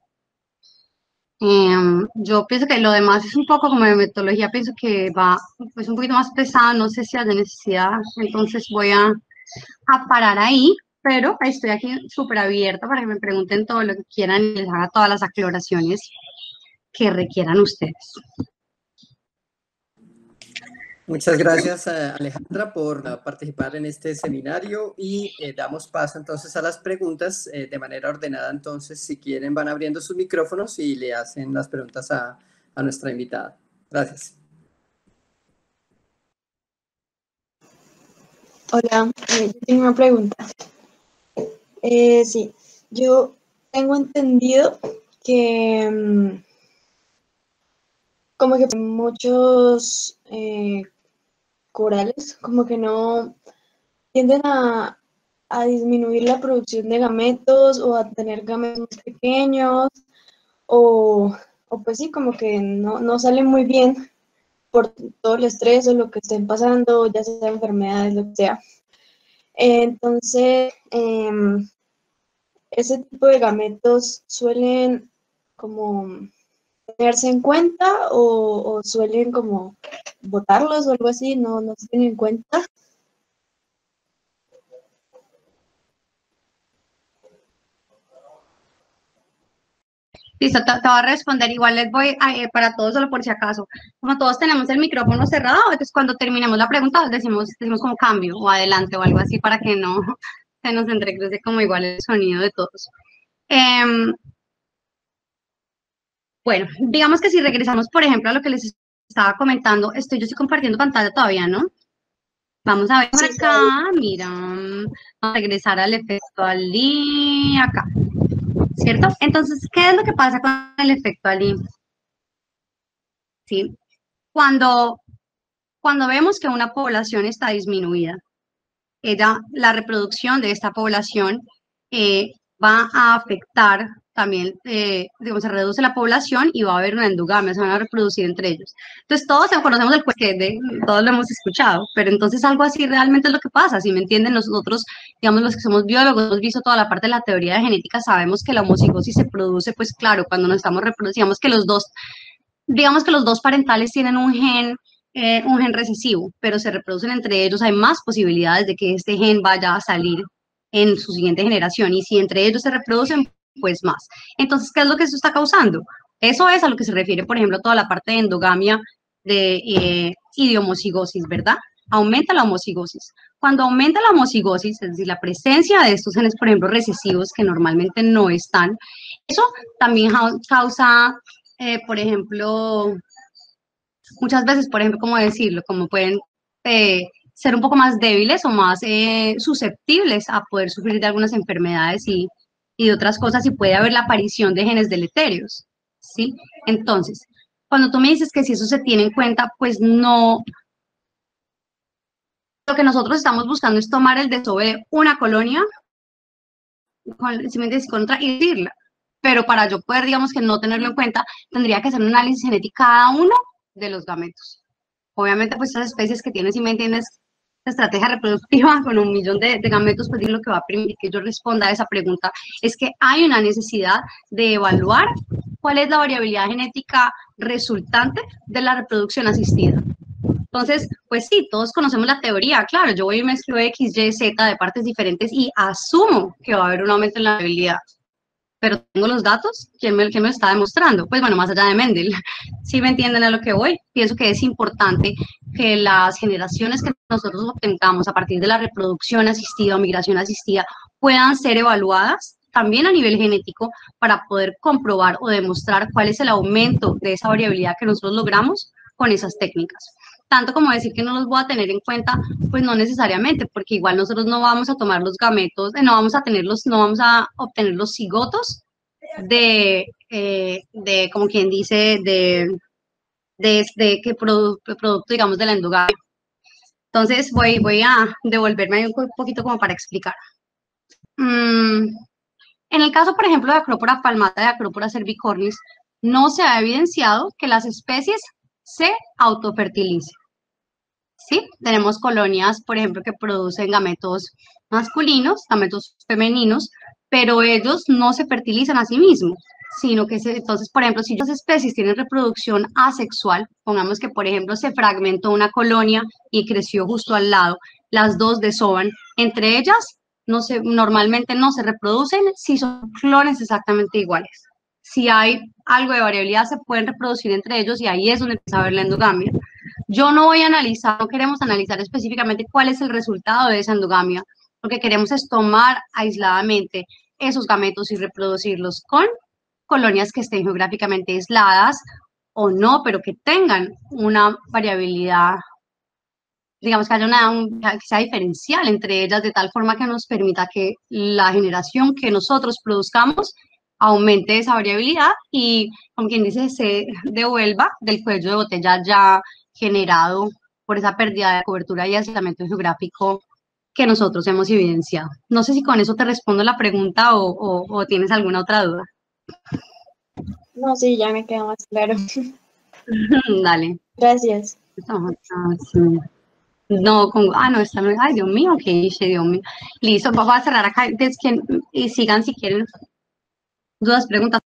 Yo pienso que lo demás es un poco como de metodología, pienso que va pues un poquito más pesado, no sé si hay necesidad, entonces voy a parar ahí, pero estoy aquí súper abierta para que me pregunten todo lo que quieran y les haga todas las aclaraciones que requieran ustedes. Muchas gracias, Alejandra, por participar en este seminario, y damos paso entonces a las preguntas de manera ordenada. Entonces, si quieren, van abriendo sus micrófonos y le hacen las preguntas a nuestra invitada. Gracias. Hola, yo tengo una pregunta. Sí, yo tengo entendido que como que muchos corales como que no tienden a disminuir la producción de gametos o a tener gametos más pequeños o pues sí, como que no salen muy bien por todo el estrés o lo que estén pasando, ya sea enfermedades, lo que sea. Entonces, ese tipo de gametos suelen como tenerse en cuenta o suelen como botarlos o algo así, no se tienen en cuenta. Listo, te voy a responder. Igual les voy para todos, solo por si acaso. Como todos tenemos el micrófono cerrado, entonces cuando terminemos la pregunta decimos como cambio o adelante o algo así para que no se nos entrecruce como igual el sonido de todos. Bueno, digamos que si regresamos, por ejemplo, a lo que les estaba comentando, yo estoy compartiendo pantalla todavía, ¿no? Vamos a ver por acá, mira, vamos a regresar al efecto Ali, acá, ¿cierto? Entonces, ¿qué es lo que pasa con el efecto Ali? ¿Sí? Cuando vemos que una población está disminuida, la reproducción de esta población va a afectar también, digamos, se reduce la población y va a haber una endogamia, se van a reproducir entre ellos. Entonces, todos conocemos el porqué, todos lo hemos escuchado, pero entonces algo así realmente es lo que pasa, si me entienden, nosotros, digamos, los que somos biólogos, hemos visto toda la parte de la teoría de genética, sabemos que la homocigosis se produce, pues claro, cuando nos estamos reproduciendo, digamos que los dos parentales tienen un gen recesivo, pero se reproducen entre ellos, hay más posibilidades de que este gen vaya a salir en su siguiente generación, y si entre ellos se reproducen, pues más. Entonces, ¿qué es lo que eso está causando? Eso es a lo que se refiere, por ejemplo, toda la parte de endogamia y de homocigosis, ¿verdad? Aumenta la homocigosis. Cuando aumenta la homocigosis, es decir, la presencia de estos genes, por ejemplo, recesivos, que normalmente no están, eso también causa por ejemplo, muchas veces, por ejemplo, ¿cómo decirlo? Como pueden ser un poco más débiles o más susceptibles a poder sufrir de algunas enfermedades y de otras cosas, y puede haber la aparición de genes deleterios, ¿sí? Entonces, cuando tú me dices que si eso se tiene en cuenta, pues no, lo que nosotros estamos buscando es tomar el desove de una colonia, contra y decirla. Pero para yo poder, digamos, que no tenerlo en cuenta, tendría que hacer un análisis genético cada uno de los gametos. Obviamente, pues estas especies que tienen, si me entiendes, estrategia reproductiva con 1.000.000 de gametos, pues lo que va a permitir que yo responda a esa pregunta es que hay una necesidad de evaluar cuál es la variabilidad genética resultante de la reproducción asistida. Entonces, pues sí, todos conocemos la teoría, claro, yo voy y mezclo X, Y, Z de partes diferentes y asumo que va a haber un aumento en la variabilidad. Pero tengo los datos, ¿quién me lo está demostrando? Pues bueno, más allá de Mendel, ¿sí me entienden a lo que voy? Pienso que es importante que las generaciones que nosotros obtengamos a partir de la reproducción asistida o migración asistida puedan ser evaluadas también a nivel genético para poder comprobar o demostrar cuál es el aumento de esa variabilidad que nosotros logramos con esas técnicas. Tanto como decir que no los voy a tener en cuenta, pues no necesariamente, porque igual nosotros no vamos a tomar los gametos, no vamos a obtener los cigotos de como quien dice, de qué producto, digamos, de la endogamia. Entonces voy a devolverme un poquito como para explicar. En el caso, por ejemplo, de Acropora palmata y Acropora cervicornis, no se ha evidenciado que las especies se autofertilicen. ¿Sí? Tenemos colonias, por ejemplo, que producen gametos masculinos, gametos femeninos, pero ellos no se fertilizan a sí mismos, sino que entonces, por ejemplo, si las especies tienen reproducción asexual, pongamos que, por ejemplo, se fragmentó una colonia y creció justo al lado, las dos desovan, entre ellas normalmente no se reproducen si son clones exactamente iguales. Si hay algo de variabilidad, se pueden reproducir entre ellos y ahí es donde empieza a haber la endogamia. Yo no voy a analizar, no queremos analizar específicamente cuál es el resultado de esa endogamia. Lo que queremos es tomar aisladamente esos gametos y reproducirlos con colonias que estén geográficamente aisladas o no, pero que tengan una variabilidad, digamos que haya que sea diferencial entre ellas, de tal forma que nos permita que la generación que nosotros produzcamos aumente esa variabilidad y, como quien dice, se devuelva del cuello de botella ya generado por esa pérdida de cobertura y aislamiento geográfico que nosotros hemos evidenciado. No sé si con eso te respondo la pregunta o tienes alguna otra duda. No, sí, ya me queda más claro. Dale. Gracias. No, no, está muy, ay, Dios mío, ¿qué hice, Dios mío? Listo, vamos a cerrar acá, y sigan si quieren dudas, preguntas.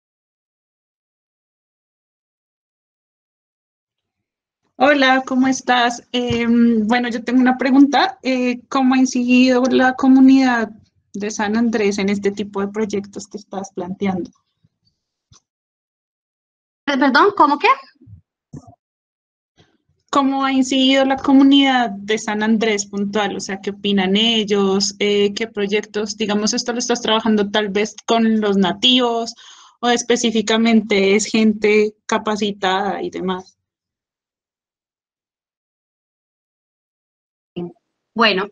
Hola, ¿cómo estás? Bueno, yo tengo una pregunta. ¿Cómo ha incidido la comunidad de San Andrés en este tipo de proyectos que estás planteando? Perdón, ¿cómo qué? ¿Cómo ha incidido la comunidad de San Andrés puntual? O sea, ¿qué opinan ellos? ¿Qué proyectos, digamos, esto lo estás trabajando tal vez con los nativos o específicamente es gente capacitada y demás? Bueno,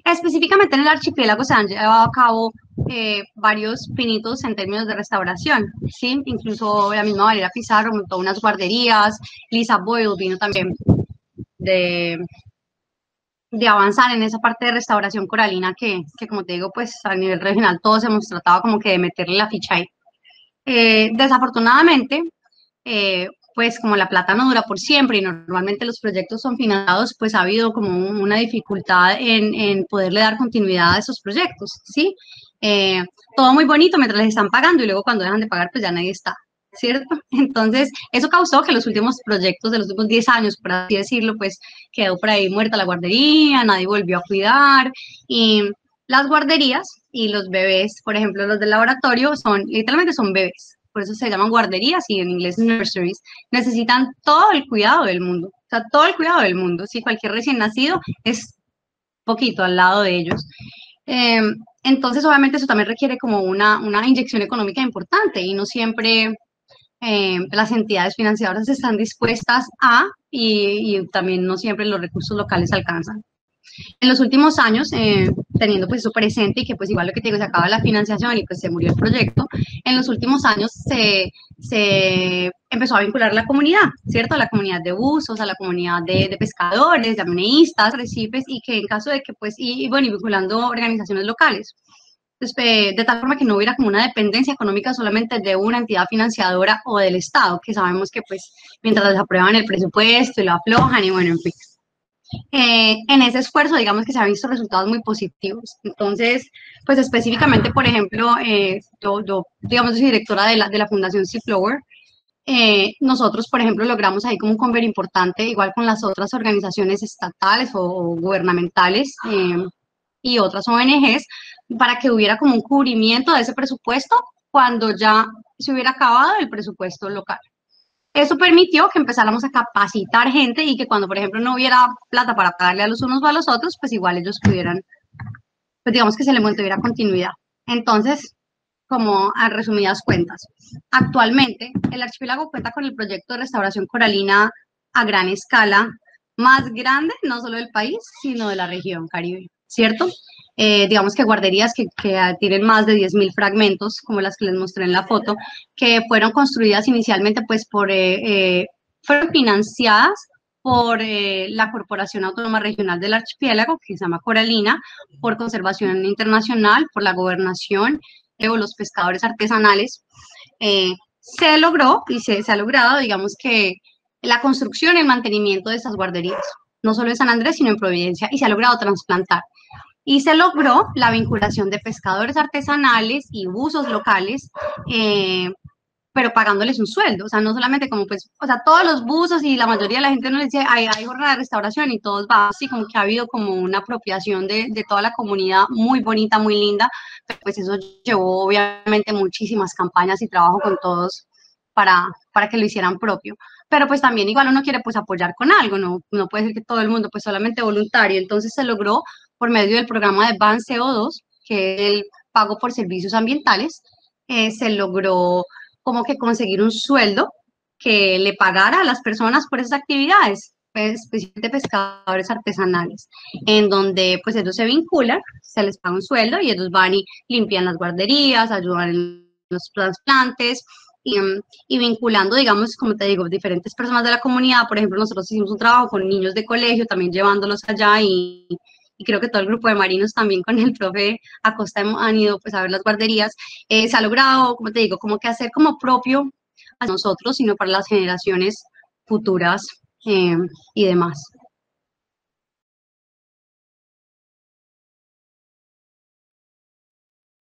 específicamente en el archipiélago se han llevado a cabo varios pinitos en términos de restauración, ¿sí? Incluso la misma Valeria Pizarro montó unas guarderías, Lisa Boyle vino también de avanzar en esa parte de restauración coralina que, como te digo, pues a nivel regional todos hemos tratado como que de meterle la ficha ahí. Desafortunadamente, pues como la plata no dura por siempre y normalmente los proyectos son financiados, pues ha habido como una dificultad en poderle dar continuidad a esos proyectos, ¿sí? Todo muy bonito mientras les están pagando y luego cuando dejan de pagar, pues ya nadie está, ¿cierto? Entonces, eso causó que los últimos proyectos de los últimos 10 años, por así decirlo, pues quedó por ahí muerta la guardería, nadie volvió a cuidar y las guarderías y los bebés, por ejemplo, los del laboratorio, literalmente son bebés. Por eso se llaman guarderías y en inglés nurseries, necesitan todo el cuidado del mundo, o sea, todo el cuidado del mundo, ¿sí? Cualquier recién nacido es poquito al lado de ellos. Entonces, obviamente, eso también requiere como una inyección económica importante y no siempre las entidades financiadoras están dispuestas a, y también no siempre los recursos locales alcanzan. En los últimos años, teniendo pues eso presente y que pues igual lo que te digo, se acaba la financiación y pues se murió el proyecto, en los últimos años se empezó a vincular la comunidad, ¿cierto? A la comunidad de buzos, a la comunidad de pescadores, de apneístas, arrecifes, y que en caso de que pues, y bueno, y vinculando organizaciones locales. Entonces, de tal forma que no hubiera como una dependencia económica solamente de una entidad financiadora o del Estado, que sabemos que pues mientras les aprueban el presupuesto y lo aflojan y bueno, en fin. En ese esfuerzo, digamos que se han visto resultados muy positivos. Entonces, pues específicamente, por ejemplo, yo digamos, soy directora de la Fundación Seaflower. Nosotros, por ejemplo, logramos ahí como un convenio importante, igual con las otras organizaciones estatales o gubernamentales y otras ONGs, para que hubiera como un cubrimiento de ese presupuesto cuando ya se hubiera acabado el presupuesto local. Eso permitió que empezáramos a capacitar gente y que cuando, por ejemplo, no hubiera plata para pagarle a los unos o a los otros, pues igual ellos pudieran, pues digamos que se le mantuviera continuidad. Entonces, como a resumidas cuentas, actualmente el archipiélago cuenta con el proyecto de restauración coralina a gran escala, más grande no solo del país, sino de la región Caribe, ¿cierto? Digamos que guarderías que tienen más de 10.000 fragmentos, como las que les mostré en la foto, que fueron construidas inicialmente, pues, fueron financiadas por la Corporación Autónoma Regional del Archipiélago, que se llama Coralina, por Conservación Internacional, por la Gobernación, o los pescadores artesanales. Se logró y se ha logrado, digamos que, la construcción y el mantenimiento de estas guarderías, no solo en San Andrés, sino en Providencia, y se ha logrado trasplantar. Y se logró la vinculación de pescadores artesanales y buzos locales, pero pagándoles un sueldo, o sea, no solamente como pues, o sea, todos los buzos y la mayoría de la gente no les dice, hay jornada de restauración y todos va así, como que ha habido como una apropiación de toda la comunidad muy bonita, muy linda, pero pues eso llevó obviamente muchísimas campañas y trabajo con todos para que lo hicieran propio. Pero pues también igual uno quiere pues apoyar con algo, no puede ser que todo el mundo pues solamente voluntario, entonces se logró por medio del programa de Ban CO2, que es el pago por servicios ambientales, se logró como que conseguir un sueldo que le pagara a las personas por esas actividades, pues, especialmente pescadores artesanales, en donde pues ellos se vinculan, se les paga un sueldo y ellos van y limpian las guarderías, ayudan en los trasplantes, y vinculando, digamos, como te digo, diferentes personas de la comunidad. Por ejemplo, nosotros hicimos un trabajo con niños de colegio, también llevándolos allá y creo que todo el grupo de marinos también con el profe Acosta han ido pues a ver las guarderías. Se ha logrado, como te digo, como que hacer como propio a nosotros, sino para las generaciones futuras y demás.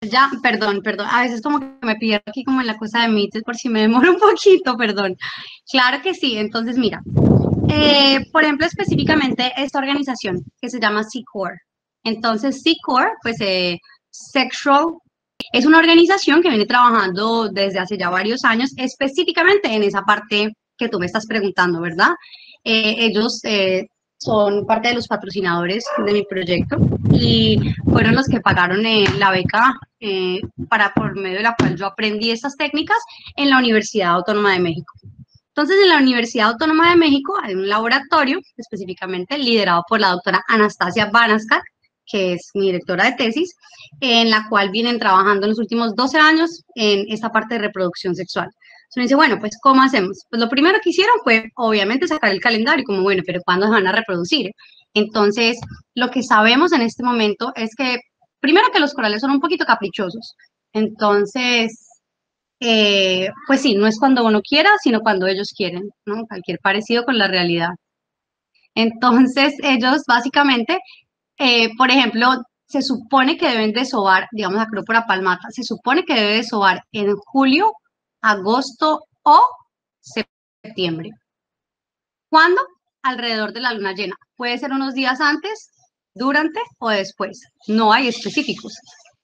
Ya, perdón, a veces como que me pierdo aquí como en la cosa de mitos por si me demoro un poquito, perdón. Claro que sí, entonces mira, por ejemplo, específicamente esta organización que se llama SeaCore. Entonces, SeaCore, pues Sexual, es una organización que viene trabajando desde hace ya varios años, específicamente en esa parte que tú me estás preguntando, ¿verdad? Ellos son parte de los patrocinadores de mi proyecto y fueron los que pagaron la beca por medio de la cual yo aprendí estas técnicas en la Universidad Autónoma de México. Entonces, en la Universidad Autónoma de México hay un laboratorio específicamente liderado por la doctora Anastasia Banastak, que es mi directora de tesis, en la cual vienen trabajando en los últimos 12 años en esta parte de reproducción sexual. Entonces me dice, bueno, pues, ¿cómo hacemos? Pues lo primero que hicieron fue, obviamente, sacar el calendario, como, bueno, pero ¿cuándo se van a reproducir? Entonces, lo que sabemos en este momento es que, primero que los corales son un poquito caprichosos. Entonces, pues sí, no es cuando uno quiera, sino cuando ellos quieren, ¿no? Cualquier parecido con la realidad. Entonces, ellos básicamente, por ejemplo, se supone que deben desovar, digamos, Acropora palmata, se supone que debe desovar en julio, agosto o septiembre. ¿Cuándo? Alrededor de la luna llena. Puede ser unos días antes, durante o después. No hay específicos.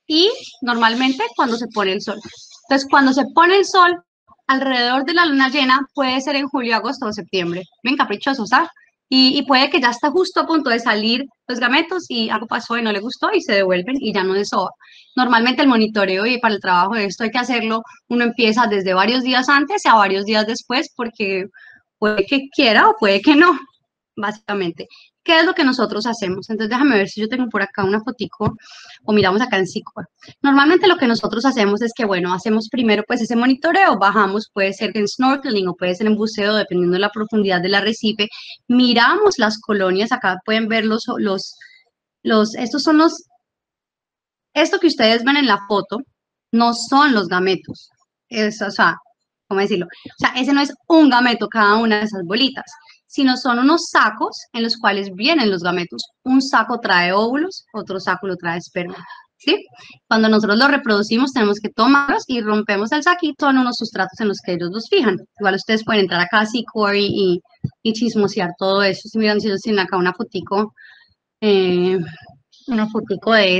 Y normalmente cuando se pone el sol. Entonces, cuando se pone el sol, alrededor de la luna llena, puede ser en julio, agosto o septiembre. Bien caprichosos, ¿sabes? Y puede que ya está justo a punto de salir los gametos y algo pasó y no le gustó y se devuelven y ya no desova. Normalmente el monitoreo y para el trabajo de esto hay que hacerlo, uno empieza desde varios días antes a varios días después porque puede que quiera o puede que no, básicamente. ¿Qué es lo que nosotros hacemos? Entonces déjame ver si yo tengo por acá una fotico o miramos acá en Sequoia. Normalmente lo que nosotros hacemos es que, bueno, hacemos primero pues ese monitoreo, bajamos, puede ser en snorkeling o puede ser en buceo, dependiendo de la profundidad del arrecife. Miramos las colonias, acá pueden ver estos son esto que ustedes ven en la foto, no son los gametos. O sea, ¿cómo decirlo? O sea, ese no es un gameto cada una de esas bolitas, sino son unos sacos en los cuales vienen los gametos. Un saco trae óvulos, otro saco lo trae esperma, ¿sí? Cuando nosotros los reproducimos tenemos que tomarlos y rompemos el saquito en unos sustratos en los que ellos los fijan. Igual ustedes pueden entrar acá a Sequoia y chismosear todo eso. Si miran, si ellos tienen acá una fotico de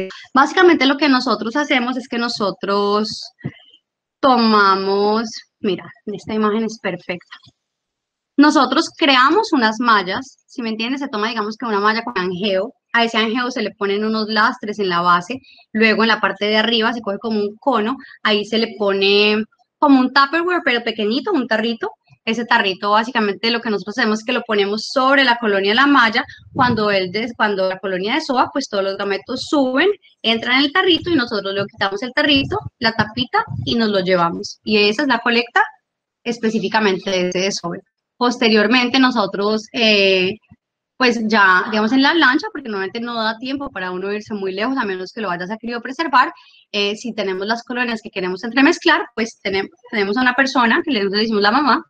eso. Básicamente lo que nosotros hacemos es que nosotros tomamos, mira, esta imagen es perfecta. Nosotros creamos unas mallas, si me entiendes, se toma digamos que una malla con angeo, a ese angeo se le ponen unos lastres en la base, luego en la parte de arriba se coge como un cono, ahí se le pone como un Tupperware pero pequeñito, un tarrito. Ese tarrito básicamente lo que nosotros hacemos es que lo ponemos sobre la colonia de la malla, cuando la colonia desova, pues todos los gametos suben, entran en el tarrito y nosotros le quitamos el tarrito, la tapita y nos lo llevamos. Y esa es la colecta específicamente de ese desove. Posteriormente nosotros, pues ya, digamos en la lancha, porque normalmente no da tiempo para uno irse muy lejos, a menos que lo vayas a criopreservar, si tenemos las colonias que queremos entremezclar, pues tenemos a una persona que le decimos la mamá,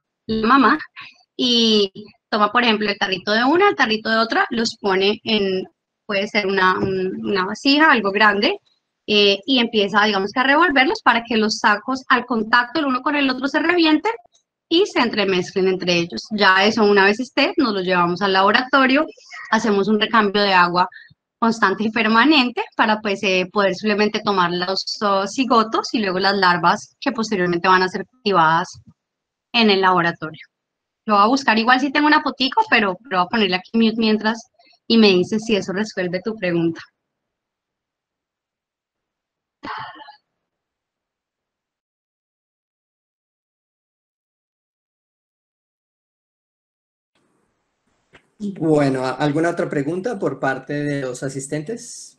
y toma, por ejemplo, el tarrito de una, el tarrito de otra, los pone en, puede ser una vasija, algo grande, y empieza, digamos que a revolverlos para que los sacos al contacto el uno con el otro se revienten y se entremezclen entre ellos. Ya eso, una vez esté, nos lo llevamos al laboratorio, hacemos un recambio de agua constante y permanente para pues, poder simplemente tomar los cigotos y luego las larvas que posteriormente van a ser cultivadas en el laboratorio. Lo voy a buscar igual si tengo una fotico, pero voy a ponerle aquí mute mientras y me dices si eso resuelve tu pregunta. Bueno, ¿alguna otra pregunta por parte de los asistentes?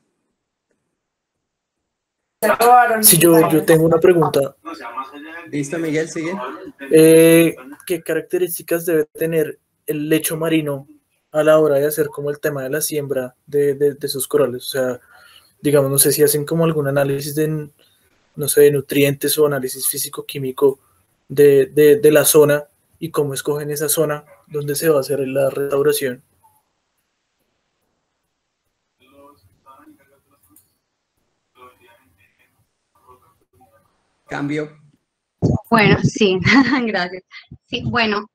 Sí, yo tengo una pregunta. Listo, Miguel, sigue. ¿Qué características debe tener el lecho marino a la hora de hacer como el tema de la siembra de esos corales? O sea, digamos, no sé si hacen como algún análisis de, no sé, de nutrientes o análisis físico-químico de la zona y cómo escogen esa zona donde se va a hacer la restauración. Cambio. Bueno, sí, gracias. Sí, bueno,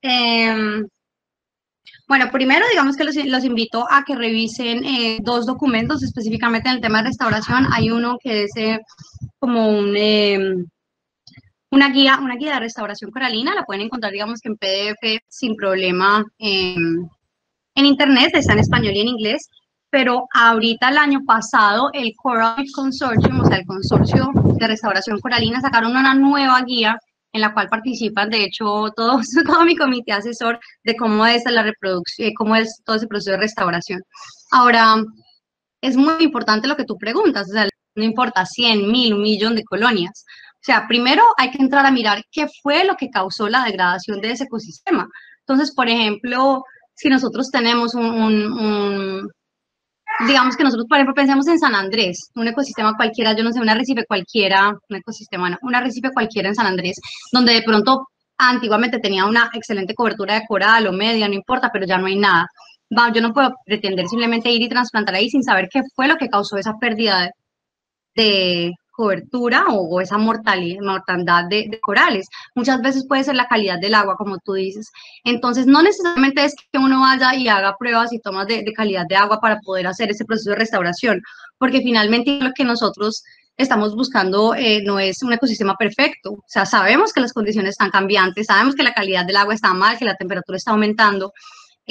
bueno, primero digamos que los invito a que revisen dos documentos específicamente en el tema de restauración. Hay uno que es como una guía de restauración coralina, la pueden encontrar digamos que en PDF sin problema en internet, está en español y en inglés, pero ahorita el año pasado el Coral Reef Consortium, o sea el consorcio de restauración coralina, sacaron una nueva guía en la cual participan, de hecho, todo mi comité asesor de cómo es la reproducción, cómo es todo ese proceso de restauración. Ahora, es muy importante lo que tú preguntas, o sea, no importa 100, 1000, 1.000.000 de colonias. O sea, primero hay que entrar a mirar qué fue lo que causó la degradación de ese ecosistema. Entonces, por ejemplo, si nosotros tenemos digamos que nosotros, por ejemplo, pensemos en San Andrés, un ecosistema cualquiera, yo no sé, un arrecife cualquiera, un ecosistema, no, un arrecife cualquiera en San Andrés, donde de pronto antiguamente tenía una excelente cobertura de coral o media, no importa, pero ya no hay nada. Yo no puedo pretender simplemente ir y trasplantar ahí sin saber qué fue lo que causó esa pérdida de cobertura o esa mortandad de corales. Muchas veces puede ser la calidad del agua, como tú dices. Entonces, no necesariamente es que uno vaya y haga pruebas y tomas de calidad de agua para poder hacer ese proceso de restauración, porque finalmente lo que nosotros estamos buscando no es un ecosistema perfecto. O sea, sabemos que las condiciones están cambiantes, sabemos que la calidad del agua está mal, que la temperatura está aumentando,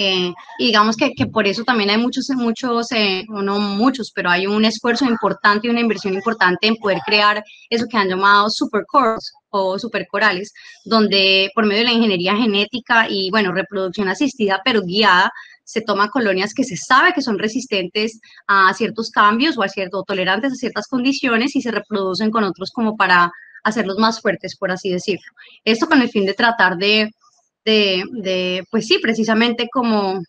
Y digamos que por eso también hay o no muchos, pero hay un esfuerzo importante y una inversión importante en poder crear eso que han llamado supercores o supercorales, donde por medio de la ingeniería genética y, bueno, reproducción asistida pero guiada, se toman colonias que se sabe que son resistentes a ciertos cambios o tolerantes a ciertas condiciones y se reproducen con otros como para hacerlos más fuertes, por así decirlo. Esto con el fin de tratar pues sí, precisamente como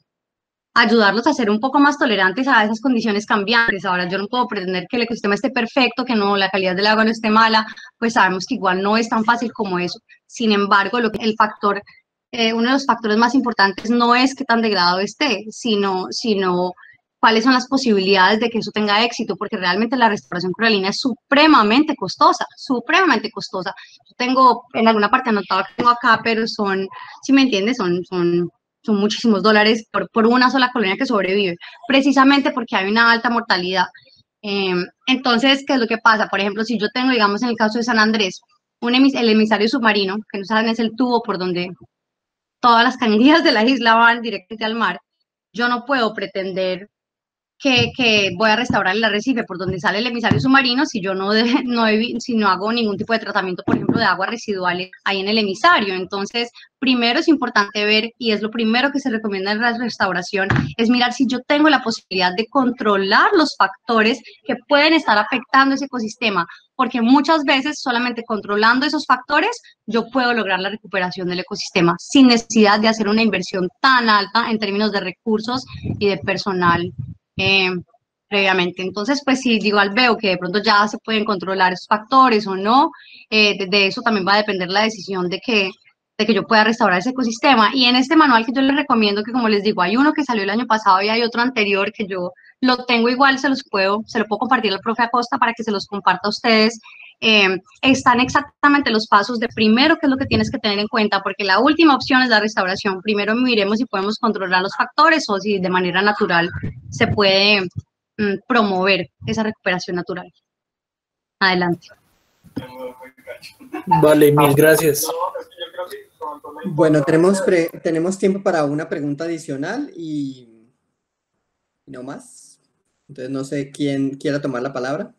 ayudarlos a ser un poco más tolerantes a esas condiciones cambiantes. Ahora, yo no puedo pretender que el ecosistema esté perfecto, que no, la calidad del agua no esté mala, pues sabemos que igual no es tan fácil como eso. Sin embargo, uno de los factores más importantes no es qué tan degradado esté, sino cuáles son las posibilidades de que eso tenga éxito, porque realmente la restauración coralina es supremamente costosa, supremamente costosa. Yo tengo en alguna parte anotado que tengo acá, pero son, si me entiendes, son muchísimos dólares por una sola colonia que sobrevive, precisamente porque hay una alta mortalidad. Entonces, ¿qué es lo que pasa? Por ejemplo, si yo tengo, digamos, en el caso de San Andrés, el emisario submarino, que no saben es el tubo por donde todas las cañerías de la isla van directamente al mar, yo no puedo pretender que voy a restaurar el arrecife por donde sale el emisario submarino si yo si no hago ningún tipo de tratamiento, por ejemplo, de aguas residuales ahí en el emisario. Entonces, primero es importante ver, y es lo primero que se recomienda en la restauración, es mirar si yo tengo la posibilidad de controlar los factores que pueden estar afectando ese ecosistema, porque muchas veces solamente controlando esos factores yo puedo lograr la recuperación del ecosistema sin necesidad de hacer una inversión tan alta en términos de recursos y de personal previamente. Entonces, pues si igual veo que de pronto ya se pueden controlar esos factores o no, de eso también va a depender la decisión de que yo pueda restaurar ese ecosistema. Y en este manual que yo les recomiendo, que como les digo, hay uno que salió el año pasado y hay otro anterior que yo lo tengo igual, se lo puedo compartir al profe Acosta para que se los comparta a ustedes. Están exactamente los pasos de primero qué es lo que tienes que tener en cuenta, porque la última opción es la restauración. Primero miremos si podemos controlar los factores o si de manera natural se puede promover esa recuperación natural. Adelante. Vale, mil gracias. Bueno, tenemos tiempo para una pregunta adicional y no más. Entonces no sé quién quiera tomar la palabra.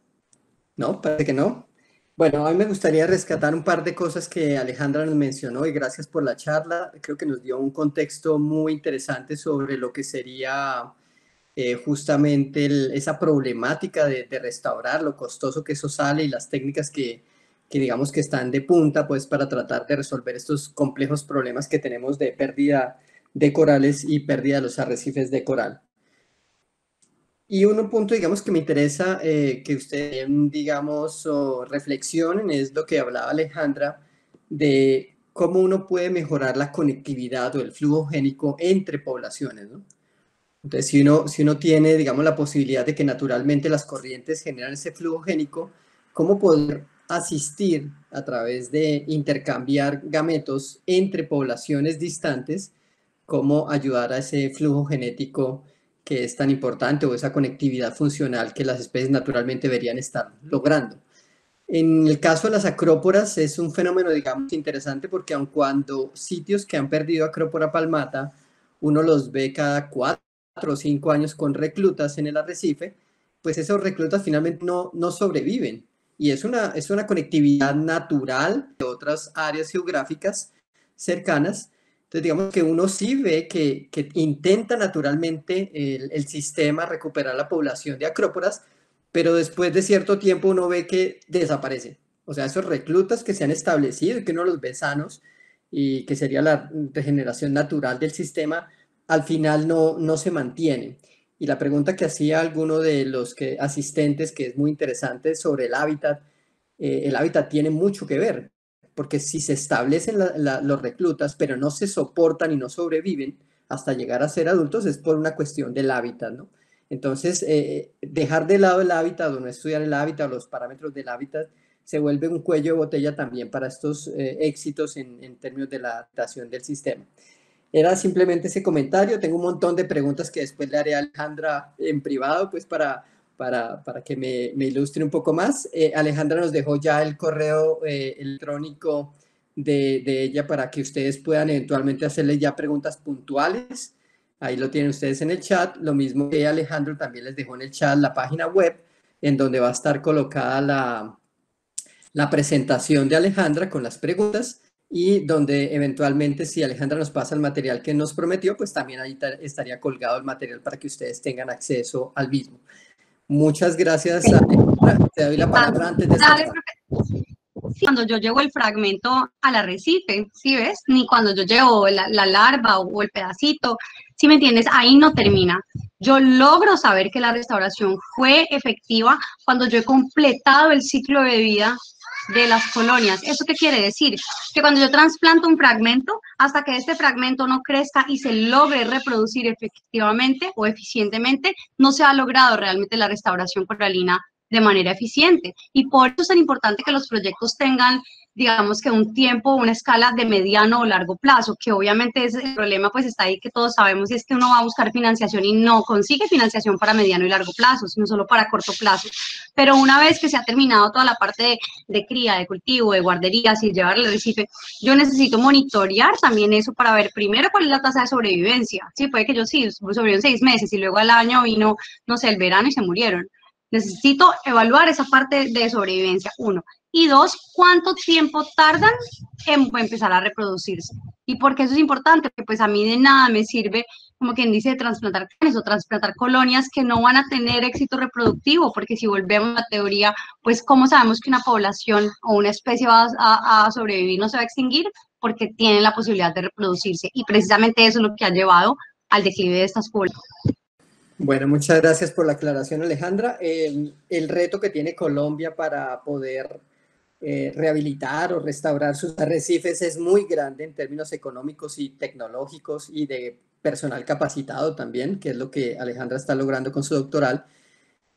No, parece que no. Bueno, a mí me gustaría rescatar un par de cosas que Alejandra nos mencionó y gracias por la charla. Creo que nos dio un contexto muy interesante sobre lo que sería justamente esa problemática de restaurar, lo costoso que eso sale y las técnicas que digamos que están de punta pues para tratar de resolver estos complejos problemas que tenemos de pérdida de corales y pérdida de los arrecifes de coral. Y un punto, digamos, que me interesa que ustedes, digamos, reflexionen es lo que hablaba Alejandra de cómo uno puede mejorar la conectividad o el flujo génico entre poblaciones, ¿no? Entonces, si uno tiene, digamos, la posibilidad de que naturalmente las corrientes generan ese flujo génico, ¿cómo poder asistir a través de intercambiar gametos entre poblaciones distantes? ¿Cómo ayudar a ese flujo genético que es tan importante o esa conectividad funcional que las especies naturalmente deberían estar logrando? En el caso de las acróporas es un fenómeno, digamos, interesante porque aun cuando sitios que han perdido Acrópora palmata, uno los ve cada 4 o 5 años con reclutas en el arrecife, pues esos reclutas finalmente no sobreviven. Y es una conectividad natural de otras áreas geográficas cercanas. Entonces, digamos que uno sí ve que intenta naturalmente el sistema recuperar la población de acróporas, pero después de cierto tiempo uno ve que desaparecen. O sea, esos reclutas que se han establecido y que uno los ve sanos y que sería la regeneración natural del sistema, al final no se mantienen. Y la pregunta que hacía alguno de los asistentes, que es muy interesante, sobre el hábitat tiene mucho que ver, porque si se establecen los reclutas, pero no se soportan y no sobreviven hasta llegar a ser adultos, es por una cuestión del hábitat, ¿no? Entonces, dejar de lado el hábitat o no estudiar el hábitat o los parámetros del hábitat se vuelve un cuello de botella también para estos éxitos en términos de la adaptación del sistema. Era simplemente ese comentario. Tengo un montón de preguntas que después le haré a Alejandra en privado, pues para que me ilustre un poco más. Alejandra nos dejó ya el correo electrónico de ella para que ustedes puedan eventualmente hacerle ya preguntas puntuales. Ahí lo tienen ustedes en el chat. Lo mismo que Alejandro también les dejó en el chat la página web, en donde va a estar colocada la presentación de Alejandra con las preguntas, y donde eventualmente, si Alejandra nos pasa el material que nos prometió, pues también ahí estaría colgado el material para que ustedes tengan acceso al mismo. Muchas gracias, Alejandra. Te doy la palabra antes de cerrar. Sí, cuando yo llevo el fragmento al arrecife, ¿sí ves? Ni cuando yo llevo la larva o el pedacito, ¿sí me entiendes? Ahí no termina. Yo logro saber que la restauración fue efectiva cuando yo he completado el ciclo de vida de las colonias. ¿Eso qué quiere decir? Que cuando yo trasplanto un fragmento, hasta que este fragmento no crezca y se logre reproducir efectivamente o eficientemente, no se ha logrado realmente la restauración coralina de manera eficiente. Y por eso es tan importante que los proyectos tengan, digamos que un tiempo, una escala de mediano o largo plazo, que obviamente es el problema, pues está ahí que todos sabemos, y es que uno va a buscar financiación y no consigue financiación para mediano y largo plazo, sino solo para corto plazo. Pero una vez que se ha terminado toda la parte de cría, de cultivo, de guarderías y llevar al arrecife, yo necesito monitorear también eso para ver primero cuál es la tasa de sobrevivencia. Sí, puede que yo sí sobreviví 6 meses y luego al año vino, no sé, el verano y se murieron. Necesito evaluar esa parte de sobrevivencia, 1. Y 2, ¿cuánto tiempo tardan en empezar a reproducirse? ¿Y por qué eso es importante? Porque pues a mí de nada me sirve, como quien dice, trasplantar canes o trasplantar colonias que no van a tener éxito reproductivo, porque si volvemos a la teoría, pues ¿cómo sabemos que una población o una especie va a sobrevivir, no se va a extinguir? Porque tiene la posibilidad de reproducirse. Y precisamente eso es lo que ha llevado al declive de estas poblaciones. Bueno, muchas gracias por la aclaración, Alejandra. El reto que tiene Colombia para poder rehabilitar o restaurar sus arrecifes es muy grande en términos económicos y tecnológicos y de personal capacitado también, que es lo que Alejandra está logrando con su doctoral.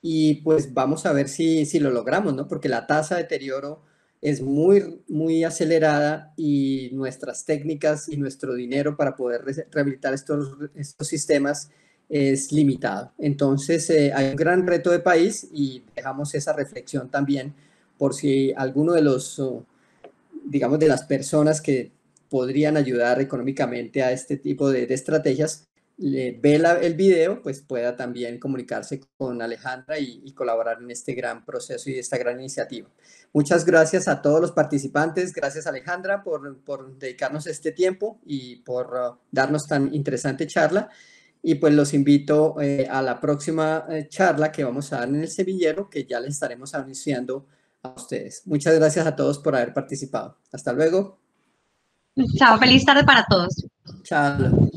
Y pues vamos a ver si lo logramos, ¿no? Porque la tasa de deterioro es muy acelerada, y nuestras técnicas y nuestro dinero para poder rehabilitar estos sistemas es limitado. Entonces, hay un gran reto de país, y dejamos esa reflexión también por si alguno de los, digamos, de las personas que podrían ayudar económicamente a este tipo de estrategias, ve el video, pues pueda también comunicarse con Alejandra y colaborar en este gran proceso y esta gran iniciativa. Muchas gracias a todos los participantes. Gracias, Alejandra, por dedicarnos este tiempo y por darnos tan interesante charla. Y pues los invito a la próxima charla que vamos a dar en el semillero, que ya les estaremos anunciando a ustedes. Muchas gracias a todos por haber participado. Hasta luego. Chao, feliz tarde para todos. Chao.